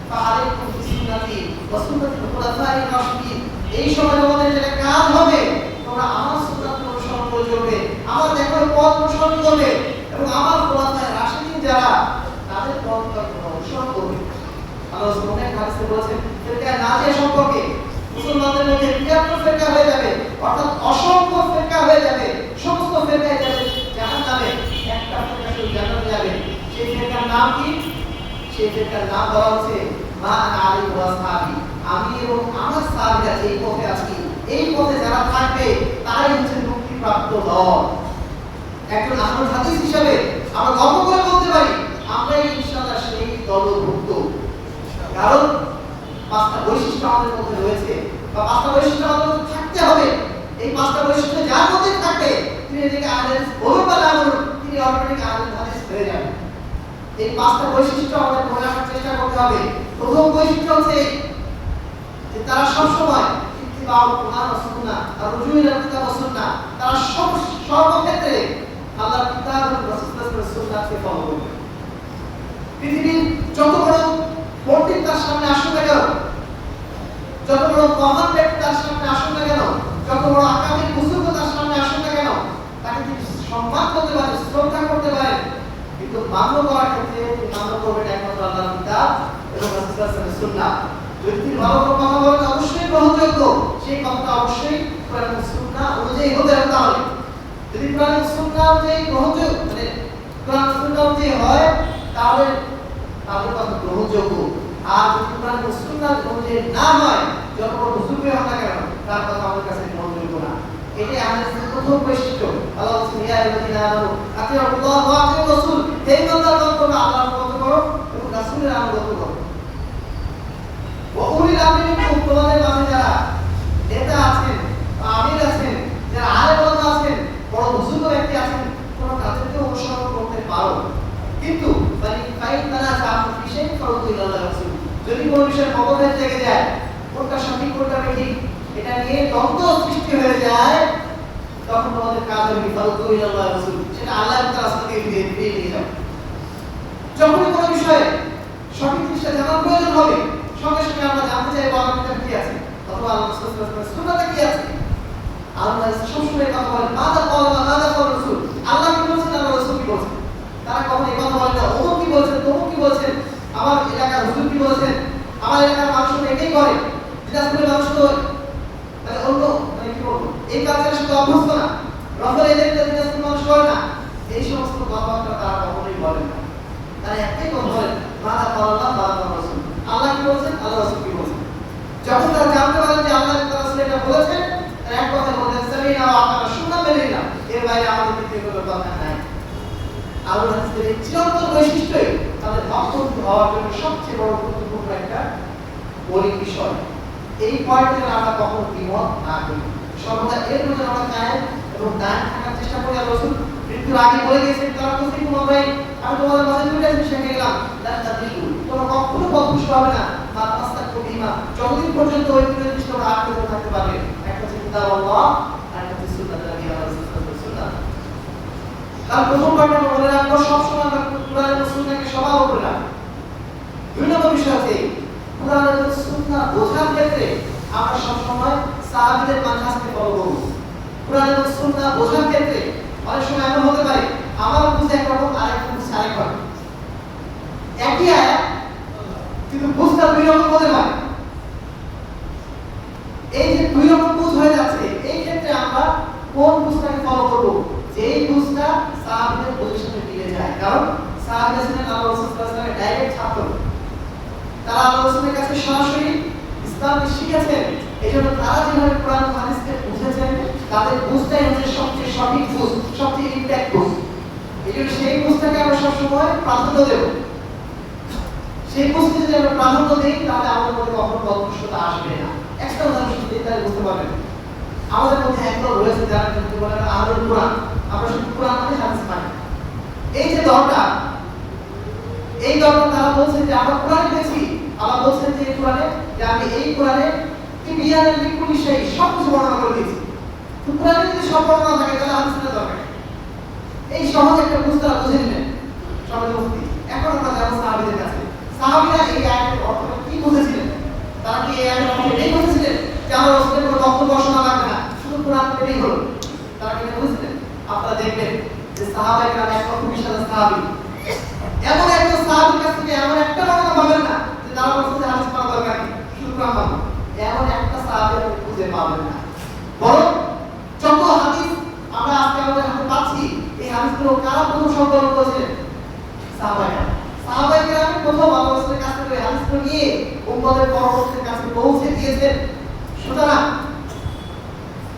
ফাআলাইকুম বিসুন্নতি ওয়া সুন্নাতি খুলাফায়ে রাশিদিন। এই সময় তোমাদের যেটা কাজ হবে, তোমরা আমার সুন্নাত অনুসরণ করে চলবে, আমার দেখানো পথ অনুসরণ করবে এবং আমার খুলাফায়ে রাশিদিন যারা তাদের পথ অনুসরণ করবে। আল্লাহ সুবহানাহু ওয়া তাআলা বলেছেন ফিরকা নাজিয়া সম্পর্কে, মুসলমানদের মধ্যে ৭৩ ফিরকা হয়ে যাবে, অর্থাৎ অসংখ্য ফিরকা হয়ে যাবে, সমস্ত ফিরকায় যাবে জাহান্নামে, একটা ফিরকা শুধু জান্নাতে যাবে। সেই ফিরকার নাম কি? সেই ফিরকার নাম বলা হচ্ছে মা আনা আলাইহি ওয়া সাহাবী। আমি এবং আমার সাহাবীরা যে পথে আছি, এই পথে যারা থাকবে তারাই হচ্ছে মুক্তিপ্রাপ্ত দল। একজন আহলুল হাদিস হিসেবে আমরা গর্ব করে বলতে পারি আমরা ইনশাআল্লাহ সেই দলভুক্ত। কারণ পাঁচটা বৈশিষ্ট্য আমাদের মধ্যে রয়েছে, বা পাঁচটা বৈশিষ্ট্য আমাদের মধ্যে থাকতে হবে। এই পাঁচটা বৈশিষ্ট্য যার মধ্যে থাকে তিনি এদিকে আহলে বলুন বা না বলুন, তিনি অটোমেটিক আহলে হাদিস হয়ে যাবেন। এই পাঁচটা বৈশিষ্ট্য আমাদের মনে রাখার চেষ্টা করতে হবে। প্রথম বৈশিষ্ট্য হচ্ছে যে তারা সব সময় ইত্তিবাউল কুরআন ওয়া সুন্নাহ আর রুজু ইলা কিতাব ওয়া সুন্নাহ, তারা সর্বক্ষেত্রে আল্লাহর কিতাব এবং রাসূলের সুন্নাহকে ফলো করবে। পৃথিবীর যত বড় পণ্ডিত তার সামনে আসুন না কেন, যত বড় মহান ব্যক্তি তার সামনে আসুন না কেন, যত বড় আকাবির বুজুর্গ তার সামনে আসুন না কেন, তাকে তিনি সম্মান করতে পারেন, শ্রদ্ধা করতে পারেন, কিন্তু মান্য করার ক্ষেত্রে তিনি মান্য করবেন একমাত্র আল্লাহর কিতাব এবং রাসূলের সুন্নাহ। যদি তিনি ভালো কোনো কথা বলেন অবশ্যই গ্রহণযোগ্য, সেই কথাটা অবশ্যই কোরআন এবং সুন্নাহ অনুযায়ী হতে হবে। তাহলে যদি কোরআন এবং সুন্নাহ অনুযায়ী গ্রহণযোগ্য, মানে কোরআন সুন্নাহ অনুযায়ী হয়, তাহলে তাদের কথা গ্রহণযোগ্য। আর যদি কোরআন এবং সুন্নাহ অনুযায়ী না হয়, যত বড় বুজুর্গ হোক না কেন, তার কথা আমাদের কাছে গ্রহণযোগ্য না। এটাই আমাদের প্রথম বৈশিষ্ট্য। আল্লাহ বলেছেন ইয়া আইয়ুহাল্লাযীনা আমানু আতিউল্লাহ ওয়া আতিউর রাসূল, হে ইমানদারগণ তোমরা আল্লাহর অনুগত করো এবং রাসূলের অনুগত করো। ওয়া উলিল আমরি মিনকুম, তোমাদের মাঝে যারা নেতা আছেন, আমির আছেন, যারা আলেম ওলামা আছেন, বড় বুজুর্গ ব্যক্তি আছেন, তোমরা তাদেরকে অনুসরণ করতে পারো। কিন্তু ফাইন তানাযাআতুম ফি শাইইন ফারুদ্দু ইলাল্লাহি ওয়া রাসূল, যদি কোনো বিষয়ে মতভেদ থেকে যায়, কোনটা সঠিক কোনটা বেঠিক এটা নিয়ে দ্বন্দ্ব সৃষ্টি হয়ে যায়, তখন তোমাদের কাজ হবে ফারুদ্দু ইলাল্লাহি ওয়া রাসূল, সেটা আল্লাহ এবং তার রাসূলকে ফিরিয়ে নিয়ে যাও। যখনই কোনো বিষয়ে সঠিক জিনিসটা জানার প্রয়োজন হবে, সঙ্গে সঙ্গে আমরা জানতে চাই আল্লাহর কিতাব কি আছে অথবা আল্লাহর রাসূলের সুন্নাহতে কি আছে। আল্লাহ সবসময় কথা বলেন মাযা ক্বালা মাযা ক্বালা রাসূল, আল্লাহ কি বলেছেন, আল্লাহর রাসূল কি বলেছেন। তারা কখনো এই কথা বলেন না ওমর কি বলেছেন, তমুক কি বলেছেন, আমার এলাকার হুজুর কি বলেছেন, আমার এলাকার মানুষ তো এটাই করে, দিনাজপুরের মানুষ তো মানে অন্য মানে কি বলবো এই কালচারের সাথে অভ্যস্ত না, রফের এই দেখতে দিনাজপুরের মানুষ করে না, এই সমস্ত কথাবার্তা তারা কখনোই বলেন না। তারা একটাই কথা বলেন মাযা ক্বালা আল্লাহ মাযা ক্বালা রাসূল, আল্লাহ কি বলেছেন, আল্লাহর রাসূল কি বলেছেন। যখন তারা জানতে পারেন যে আল্লাহ এবং তার রাসূল এটা বলেছেন, তারা এক কথা বলেন সামিনা ওয়া আতানা, শুনলাম মেনে নিলাম, এর বাইরে আমাদের দিকে কোনো কথা নাই। আল্লাহর হাদিসের এই চিরন্তন বৈশিষ্ট্যই তাদের ভক্ত মুসলমান হওয়ার জন্য সবচেয়ে বড় গুরুত্বপূর্ণ একটা মৌলিক বিষয়। এই পয়েন্টে আমরা কখনো দ্বিমত না করি, সর্বদা এর মধ্যে আমরা কায়েম এবং দান থাকার চেষ্টা করি। আর রাসূল মৃত্যুর আগে বলে গেছেন, তারা বলছে ভাই আমি তোমাদের মাঝে দুইটা জিনিস শিখে গেলাম, তোমরা কখনো পথভ্রষ্ট হবে না, যতদিন পর্যন্ত ওই দুটো জিনিস তোমরা আঁকড়ে থাকতে পারবে। একটা হচ্ছে কিতাব আল্লাহ, আর একটা হচ্ছে সুন্নাত নবী রাসূলুল্লাহ। তার প্রথম পয়েন্ট আমরা মনে রাখবো, সবসময় আমরা কোরআন এবং সুন্নাহকে সবার উপরে রাখবো। দুই নম্বর বিষয় হচ্ছে কোরআন এবং সুন্নাহ বোঝার ক্ষেত্রে আমরা সবসময় সাহাবীদের মানহাজকে ফলো করব। কোরআন এবং সুন্নাহ বোঝার ক্ষেত্রে অনেক সময় এমন হতে পারে আমার বুঝে একরকম আরেকজন বুঝে আরেকরকম, একই আয়াত কিন্তু বুঝটা দুই রকম হতে পারে। এই যে দুই রকম বুঝ হয়ে যাচ্ছে, এই ক্ষেত্রে আমরা কোন বুঝটাকে ফলো করব? যেই বুঝটা সাহাবীদের বুঝের সাথে মিলে যায়। কারণ সাহাবীরা ছিলেন আল্লাহ রাসূল সাল্লাল্লাহু আলাইহি ওয়াসাল্লামের ডাইরেক্ট ছাত্র, তারা আল্লাহ রাসূলের কাছে সরাসরি ইসলামকে শিখেছেন। এজন্য তারা যেভাবে কোরআন ও হাদিসকে বুঝেছেন, তাদের বুঝটাই হচ্ছে সবচেয়ে সঠিক বুঝ, সবচেয়ে ইনট্যাক্ট বুঝ। এজন্য সেই বুঝটাকে আমরা সবসময় প্রাধান্য দেব। সেই বুঝতে যদি আমরা প্রাধান্য দিই, তাহলে আমাদের মধ্যে কখনো পথভ্রষ্টতা আসবে না। একটা উদাহরণ শুধু দিই, তাহলে বুঝতে পারবেন। আমাদের মধ্যে একদল রয়েছে যারা কিন্তু বলে আহলুল কোরআন, আমরা শুধু কোরআন মানে হাদিস মানে। এই যে দলটা, এই দলটা তারা বলছে যে আমরা কোরআনে দেখছি, আল্লাহ বলছেন যে এই কোরআনে যে আমি এই কোরআনে বিয়ানের লিকুলি সেই সব কিছু বর্ণনা করে দিয়েছি। তো কোরআনে যদি সব বর্ণনা থাকে তাহলে হাদিসের দরকার। এই সহজ একটা বুঝতে বুঝে নিলেন সমাজ মুক্তি। এখন আমরা যাব সাহাবীদের কাছে। সাহাবীরা এই আয়াতের অর্থটা কি বুঝেছিলেন? তারা কি এই আয়াতের অর্থ এটাই বুঝেছিলেন যে আমার রাসূলের কোনো বক্তব্য শোনা লাগবে না, শুধু কোরআন পড়লেই হলো? তারা কি এটা বুঝেছিলেন? আপনারা দেখবেন যে সাহাবায়ে কেরাম 120,000 সাহাবী, এমন একজন সাহাবীর কাছ থেকে এমন একটা বর্ণনা পাবেন না যে তারা বলছে যে হাদিস পড়া দরকার নেই, শুধু কোরআন পড়ো। এমন একটা সাহাবী আপনি খুঁজে পাবেন না। বরং যত হাদিস আমরা আজকে আমাদের হাতে পাচ্ছি, এই হাদিসগুলো কারা প্রথম সংকলন করেছিলেন? সাহাবায়ে। সাহাবায়ে কেরাম প্রথম আল্লাহর রাসূলের কাছ থেকে হাদিসগুলো নিয়ে উম্মতের পরবর্তীর কাছে পৌঁছে দিয়েছেন। সুতরাং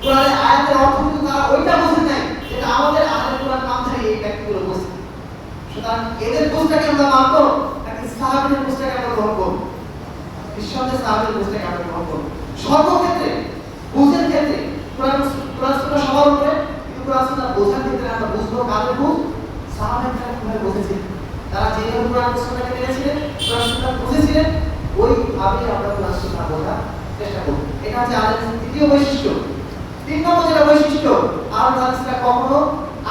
কোরআনের আয়াতের অর্থ কিন্তু তারা ওইটা বোঝেন নাই যেটা আমাদের আহলে কোরআন নামধারী এই ব্যক্তিগুলো বোঝে। সুতরাং এদের বুঝটাকে আমরা মানবো নাকি সাহাবীদের বুঝটাকে আমরা গ্রহণ করবো? নিঃসন্দেহে সাহাবীদের বুঝটাকে আমরা গ্রহণ করবো। সর্বক্ষেত্রে বুঝের ক্ষেত্রে কোরআন সুন্নাহ সবার উপরে, কিন্তু কোরআন সুন্নাহ বোঝার ক্ষেত্রে আমরা বুঝবো কাদের বুঝ? সাহাবায়ে কিভাবে বুঝেছেন, তারা যেভাবে কোরআন সুন্নাহকে মেনেছিলেন, কোরআন সুন্নাহ বুঝেছিলেন, ওইভাবে আমরা কোরআন সুন্নাহ বোঝার চেষ্টা করব। এটা হচ্ছে আলেমের তৃতীয় বৈশিষ্ট্য। তিন নম্বর যেটা বৈশিষ্ট্য, আহলে হাদিসরা কখনো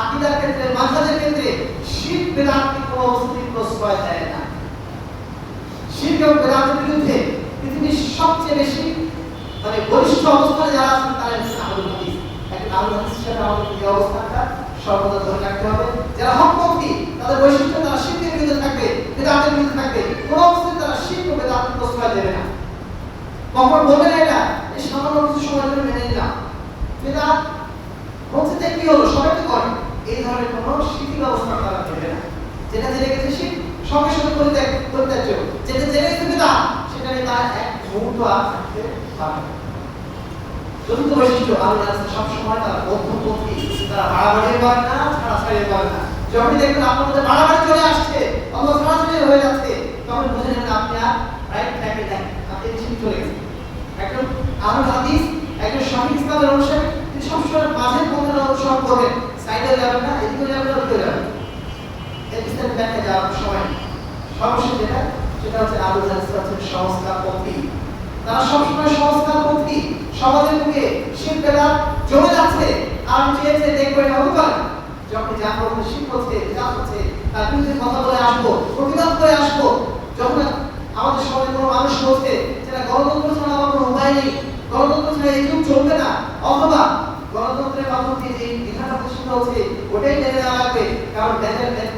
আকীদার ক্ষেত্রে, মাযহাবের ক্ষেত্রে শিরক বিদআতকে কোনো অবস্থাতেই প্রশ্রয় দেয় না। শিরক এবং বিদআতের বিরুদ্ধে পৃথিবীর সবচেয়ে বেশি বলিষ্ঠ অবস্থানে যারা আছেন তারা হচ্ছে আহলে হাদিস। একটা আহলে হাদিস হিসেবে আমাদের এই অবস্থানটা সর্বদা ধরে রাখতে হবে। যারা হকপন্থী, তাদের বৈশিষ্ট্য তারা শিরকের বিরুদ্ধে থাকবে, বিদআতের বিরুদ্ধে থাকবে। কোনো অবস্থায় তারা শিরক ও বিদআতকে প্রশ্রয় দেবে না। কখন বলবে না এটা এই সামান্য কিছু সময় ধরে মেনে নিলাম, বিদআত হচ্ছে কি হলো, সবাই তো করে, এই ধরনের কোনো শিথিল অবস্থা তারা দেবে না। যেটা জেনে গেছে শিরক সঙ্গে সঙ্গে পরিত্যাজ্য, যেটা জেনে গেছে বিদআত সেটা নিয়ে তারা এক মুহূর্ত আর থাকতে পারবে না। চতুর্থ বৈশিষ্ট্য, আহলে হাদিস সবসময় তারা মধ্যপন্থী, তারা বাড়াবাড়ি করে না, ছাড়াছাড়ি করে না। যখনই দেখবেন আপনার মধ্যে বাড়াবাড়ি চলে আসছে, অথবা ছাড়াছাড়ি হয়ে যাচ্ছে, তখন বুঝে নেবেন আপনি আর রাইট ট্র্যাকে নেই, আপনি ঠিক চলে গেছেন। একজন আহলে হাদিস, একজন সঠিক ইসলামের অনুসারী, তিনি সবসময় মাঝের পথের অনুসরণ করবেন, সাইডে যাবেন না, এদিকে যাবেন না, ওদিকে যাবেন। এর বিস্তারিত ব্যাখ্যা যাওয়ার সময় সর্বশেষ সেটা হচ্ছে আহলে হাদিস হচ্ছে সংস্কারপন্থী। তারা সবসময় সংস্কারপন্থী। সমাজের বুকে শিরক বিদআত জমে যাচ্ছে, আর চেয়েছে দেখবে এটা হতে পারে। যখন জানবো শিরক হচ্ছে, বিদআত হচ্ছে, তার বিরুদ্ধে কথা বলে আসবো, প্রতিবাদ করে আসবো। যখন আমাদের সমাজে কোনো মানুষ বলছে যেটা গণতন্ত্র ছাড়া আমার কোনো উপায় নেই, গণতন্ত্র ছাড়া এই যুগ চলবে না, অথবা গণতন্ত্রের মাধ্যমে যে বিধানটা প্রতিষ্ঠিত হচ্ছে ওটাই মেনে নেওয়া লাগবে, কারণ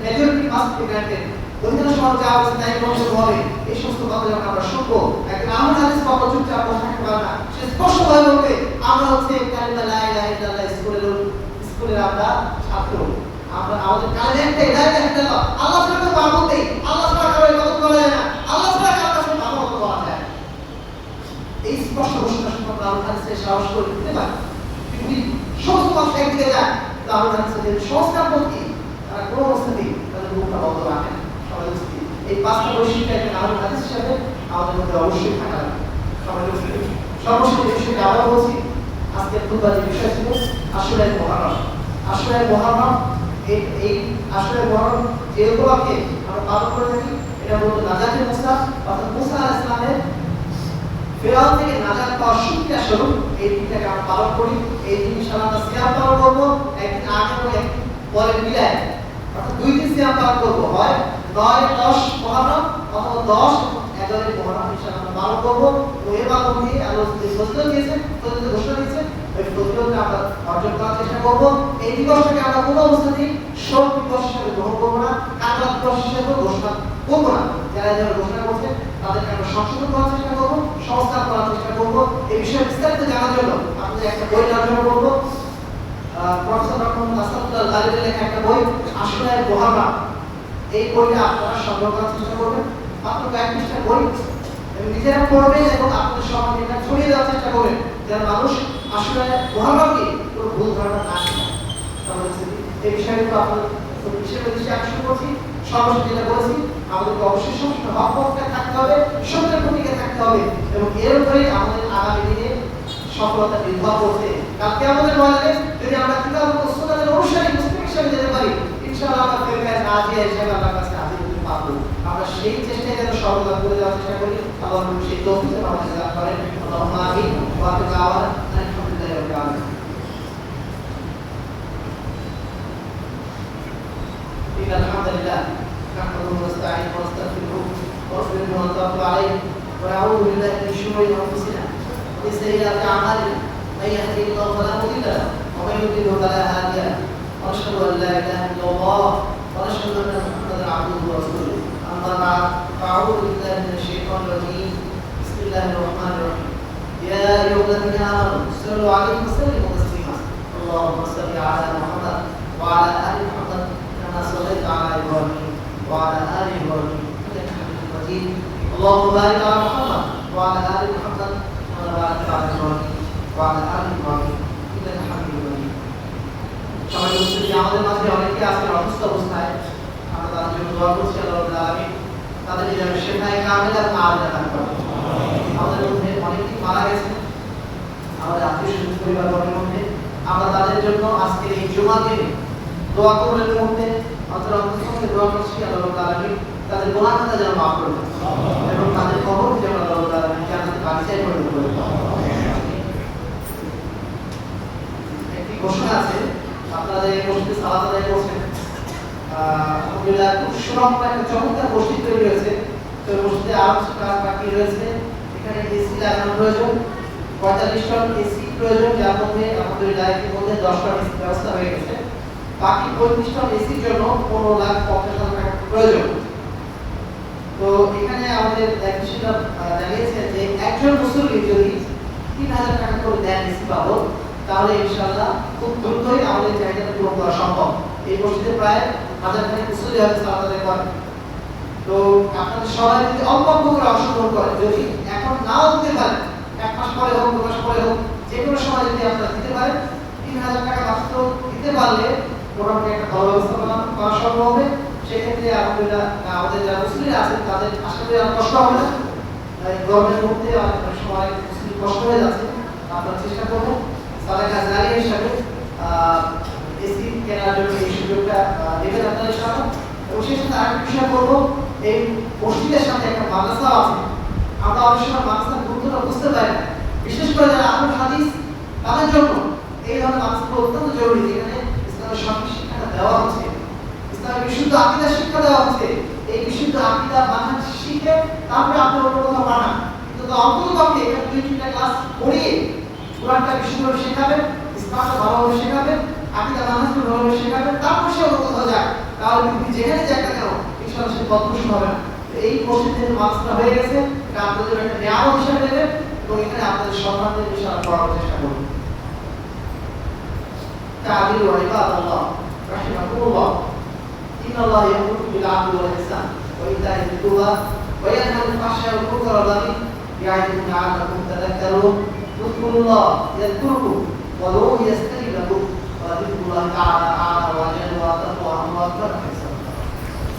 মেজরিটি মাস্ট বি গ্রান্টেড, অধিকাংশ মানুষ যা বলছে তাই গ্রহণ করতে হবে। এই সমস্ত কথা যখন আমরা শুনবো, একজন আহলে হাদিস কখনো চুপচাপ বসে থাকতে পারে না। সে স্পষ্টভাবে বলবে আমরা হচ্ছে কালিমা লা ইলাহা ইল্লাল্লাহ স্কুলের আমরা ছাত্র, আমরা আমাদের কালিমা একটাই, লা ইলাহা ইল্লাল্লাহ। আল্লাহ ছাড়া তো মাবুদ নেই, আল্লাহ ছাড়া কারো ইবাদত করা যায় না, আল্লাহ ছাড়া কারো কাছে মানবত করা যায় না। এই স্পষ্ট ঘোষণা শুনে আহলে হাদিসের সাহস করে দিতে পারে। পৃথিবীর সমস্ত মানুষ একদিকে যায়, আহলে হাদিসের সংস্কারপন্থী, তারা কোনো অবস্থাতেই তাদের মুখটা বন্ধ রাখে না। এই পাঁচটা বৈশিষ্ট্য একটা আলোর হাদিস হিসাবে আমাদের মধ্যে অবশ্যই থাকা সর্বশেষ বিষয়টি আবার বলছি। আজকের খুতবার যে বিষয় ছিল আশুরায়ে মুহররম। আশুরায়ে মুহররম এই আশুরায়ে মুহররম যে উপলক্ষে আমরা পালন করে থাকি, এটা মূলত নাজাতের মুসা অর্থাৎ মুসা আলাইহিস সালামের ফেরাউন থেকে নাজাত পাওয়ার শুকরিয়া স্বরূপ এই দিনটাকে আমরা পালন করি। এই দিন ইনশাআল্লাহ আমরা সিয়াম পালন করবো, একদিন আগে এবং একদিন পরে মিলায়, অর্থাৎ 2 দিন সিয়াম পালন করবো, হয় 9-10 মুহররম অথবা 10-11 মুহররম ইনশাআল্লাহ আমরা পালন করবো। তো এর মাধ্যমে আল্লাহ যে ফজিলত দিয়েছেন, ফজিলত ঘোষণা দিয়েছেন, ওই ফজিলতকে আমরা অর্জন করার চেষ্টা করবো। এই দিবসটাকে আমরা কোনো অবস্থাতেই শোক দিবস হিসেবে গ্রহণ করবো না, কান্না দিবস হিসেবে ঘোষণা করবো না। যারা যারা ঘোষণা করছে তাদেরকে আমরা সংশোধন করার চেষ্টা করবো, সংস্কার করার চেষ্টা করবো। এই বিষয়ে বিস্তারিত জানার জন্য আপনাদের একটা বই আলোচনা করবো। প্রফেসর ডক্টর আসাদুল্লাহ গালিবের লেখা একটা বই আশুরায়ে মুহররম, এই বইটা আপনারা সংগ্রহ করার চেষ্টা করবেন। মাত্র কয়েক পৃষ্ঠার বই, নিজেরা পড়বেন এবং আপনাদের সমাজে এটা ছড়িয়ে দেওয়ার চেষ্টা করবেন, যেন মানুষ আশুরায়ে মুহররমকে কোনো ভুল ধারণা না আসে। এই বিষয়গুলো আপনাদের বিশেষ দৃষ্টি আকর্ষণ করছি। সর্বশেষ যেটা বলেছি, আমাদেরকে অবশ্যই সবসময় হক পথে থাকতে হবে, সত্যের প্রতীকে থাকতে হবে এবং এর উপরেই আমাদের আগামী দিনে সফলতা নির্ভর করছে। কালকে আমাদের ময়দানে যদি আমরা কিতাব ও সুন্নাতের অনুসারী মুসলিম হিসেবে যেতে পারি, ইনশাআল্লাহ আমরা ফেরকায়ে নাজিয়া হিসেবে আল্লাহর কাছে হাজির হতে পারবো। আমরা সেই চেষ্টায় যেন সর্বদা করে যাওয়ার চেষ্টা করি। আল্লাহ সেই তৌফিক আমাদের দান করেন। আল্লাহুম্মা আমিন। ওয়া আখিরু দাওয়ানা আলহামদুলিল্লাহি রাব্বিল আলামিন। إن الحمد لله نحمده ونستعينه ونستغفره ونستغفره ونتوكل عليه ونعوذ بالله من شرور انفسنا ومن سيئات اعمالنا من يهده الله فلا مضل له ومن يضلل فلا هادي له ونشهد ان لا اله الا الله ونشهد ان محمدا عبده ورسوله اما بعد فاعوذ بالله من الشيطان الرجيم بسم الله الرحمن الرحيم يا ايها الذين امنوا صلوا عليه وسلموا تسليما اللهم صل على محمد وعلى ال محمد كما صليت على ابراهيم وعلى ال ابراهيم انك حميد مجيد اللهم بارك على محمد وعلى ال محمد كما باركت على ابراهيم وعلى ال ابراهيم انك حميد مجيد। সবাই বলছেন যে আমাদের মাঝে অনেকে আছেন অসুস্থ অবস্থায়, আমরা তাদের জন্য দোয়া করছি আল্লাহ রাব্বুল আলামিন তাদের যেন শেফায়ে কামিলা আল্লাহ দান করেন। আমাদের মধ্যে অনেকেই মারা গেছেন, আমাদের আত্মীয়-স্বজন পরিবারের মধ্যে, আমরা তাদের জন্য আজকে এই জুমার দিনে দোয়া কবুলের মুহূর্তে অন্তরে দোয়া করছি আল্লাহ রাব্বুল আলামিন তাদের গুনাহ খাতা যেন মাফ করে দেন এবং তাদের কবর যেন আল্লাহ রাব্বুল আলামিন জান্নাতে বাগিচায় পরিণত করে দেন। একটি ঘোষণা আছে, আপনারা এই মসজিদে সালাত আদায় করছেন, আলহামদুলিল্লাহ খুব সুরক্ষিত একটা চমৎকার মসজিদ তৈরি হয়েছে। তো মসজিদে আরো কিছু কাজ বাকি রয়েছে। এখানে এসি লাগানো প্রয়োজন, 45 টন এসি প্রয়োজন, যার মধ্যে আলহামদুলিল্লাহ এর মধ্যে 10 টন এসি ব্যবস্থা হয়ে গেছে। বাকি 35 টন এসির জন্য 15,50,000 টাকা প্রয়োজন। তো এখানে আমাদের একজন জানিয়েছেন যে একজন মুসল্লি যদি 3,000 টাকা করে দেন এসি বাবদ, তাহলে ইনশাআল্লাহ খুব দ্রুতই আমাদের চাহিদাটা পূরণ করা সম্ভব। এই মসজিদে প্রায় 1000 খানিক মুসল্লি হবে সালাত আদায় করেন। তো আপনাদের সবাই যদি অল্প অল্প করে অংশগ্রহণ করেন, যদি এখন নাও দিতে পারেন, 1 মাস পরে হোক 2 মাস পরে হোক, যে কোনো সময় যদি আপনারা দিতে পারেন, 3,000 টাকা মাত্র দিতে পারলে মোটামুটি একটা ভালো ব্যবস্থা করা সম্ভব হবে। সেক্ষেত্রে আলহামদুলিল্লাহ আমাদের যারা মুসলিম আছেন তাদের আশা করি আর কষ্ট হবে না। গরমের মধ্যে অনেক সময় মুসলিম কষ্ট হয়ে যাচ্ছে, আপনারা চেষ্টা করবেন সালাকা জারিয়া হিসাবে এসি কেনার জন্য এই সুযোগটা দেবেন আপনাদের সামনে। এবং সেই সাথে আরেকটা বিষয় করবো, এই মসজিদের সাথে একটা মাদ্রাসা আছে। আমরা অনেক সময় মাদ্রাসার গুরুত্বটা বুঝতে পারি না, বিশেষ করে যারা আহলে হাদিস তাদের জন্য এই ধরনের মাদ্রাসাগুলো অত্যন্ত জরুরি, যেখানে ইসলামের সঠিক শিক্ষাটা দেওয়া হচ্ছে, ইসলামের বিশুদ্ধ আকীদা শিক্ষা দেওয়া হচ্ছে। এই বিশুদ্ধ আকীদা মানহাজ শিখে তারপরে আপনি অন্য কোথাও পাঠান, কিন্তু অন্ততপক্ষে এখানে 2-3টা ক্লাস পড়িয়ে কোরআনটা বিশুদ্ধভাবে শেখাবেন, ইসলামটা ভালোভাবে শেখাবেন, আকীদা মানহাজকে ভালোভাবে শেখাবেন, তারপর সে অন্য কোথাও যাক, তাহলে তুমি যেখানে যাক না কেন ইনশাআল্লাহ সে পথভ্রষ্ট হবে না। এই মসজিদের মাদ্রাসা হয়ে গেছে, এটা আপনাদের একটা নিয়ামত হিসেবে নেবেন এবং এখানে আপনাদের সম্মানের ইনশাআল্লাহ পড়ার চেষ্টা করবেন। تعبير عباد الله رحمكم الله إن الله يأمر بالعدل والإحسان وإيتاء ذي القربى وينهى عن الفحشاء والمنكر والبغي يعظكم لعلكم تذكرون اذكروا الله يذكركم وادعوه يستجب لكم ولذكر الله تعالى أعلى وأجل وأتقى وأكبر.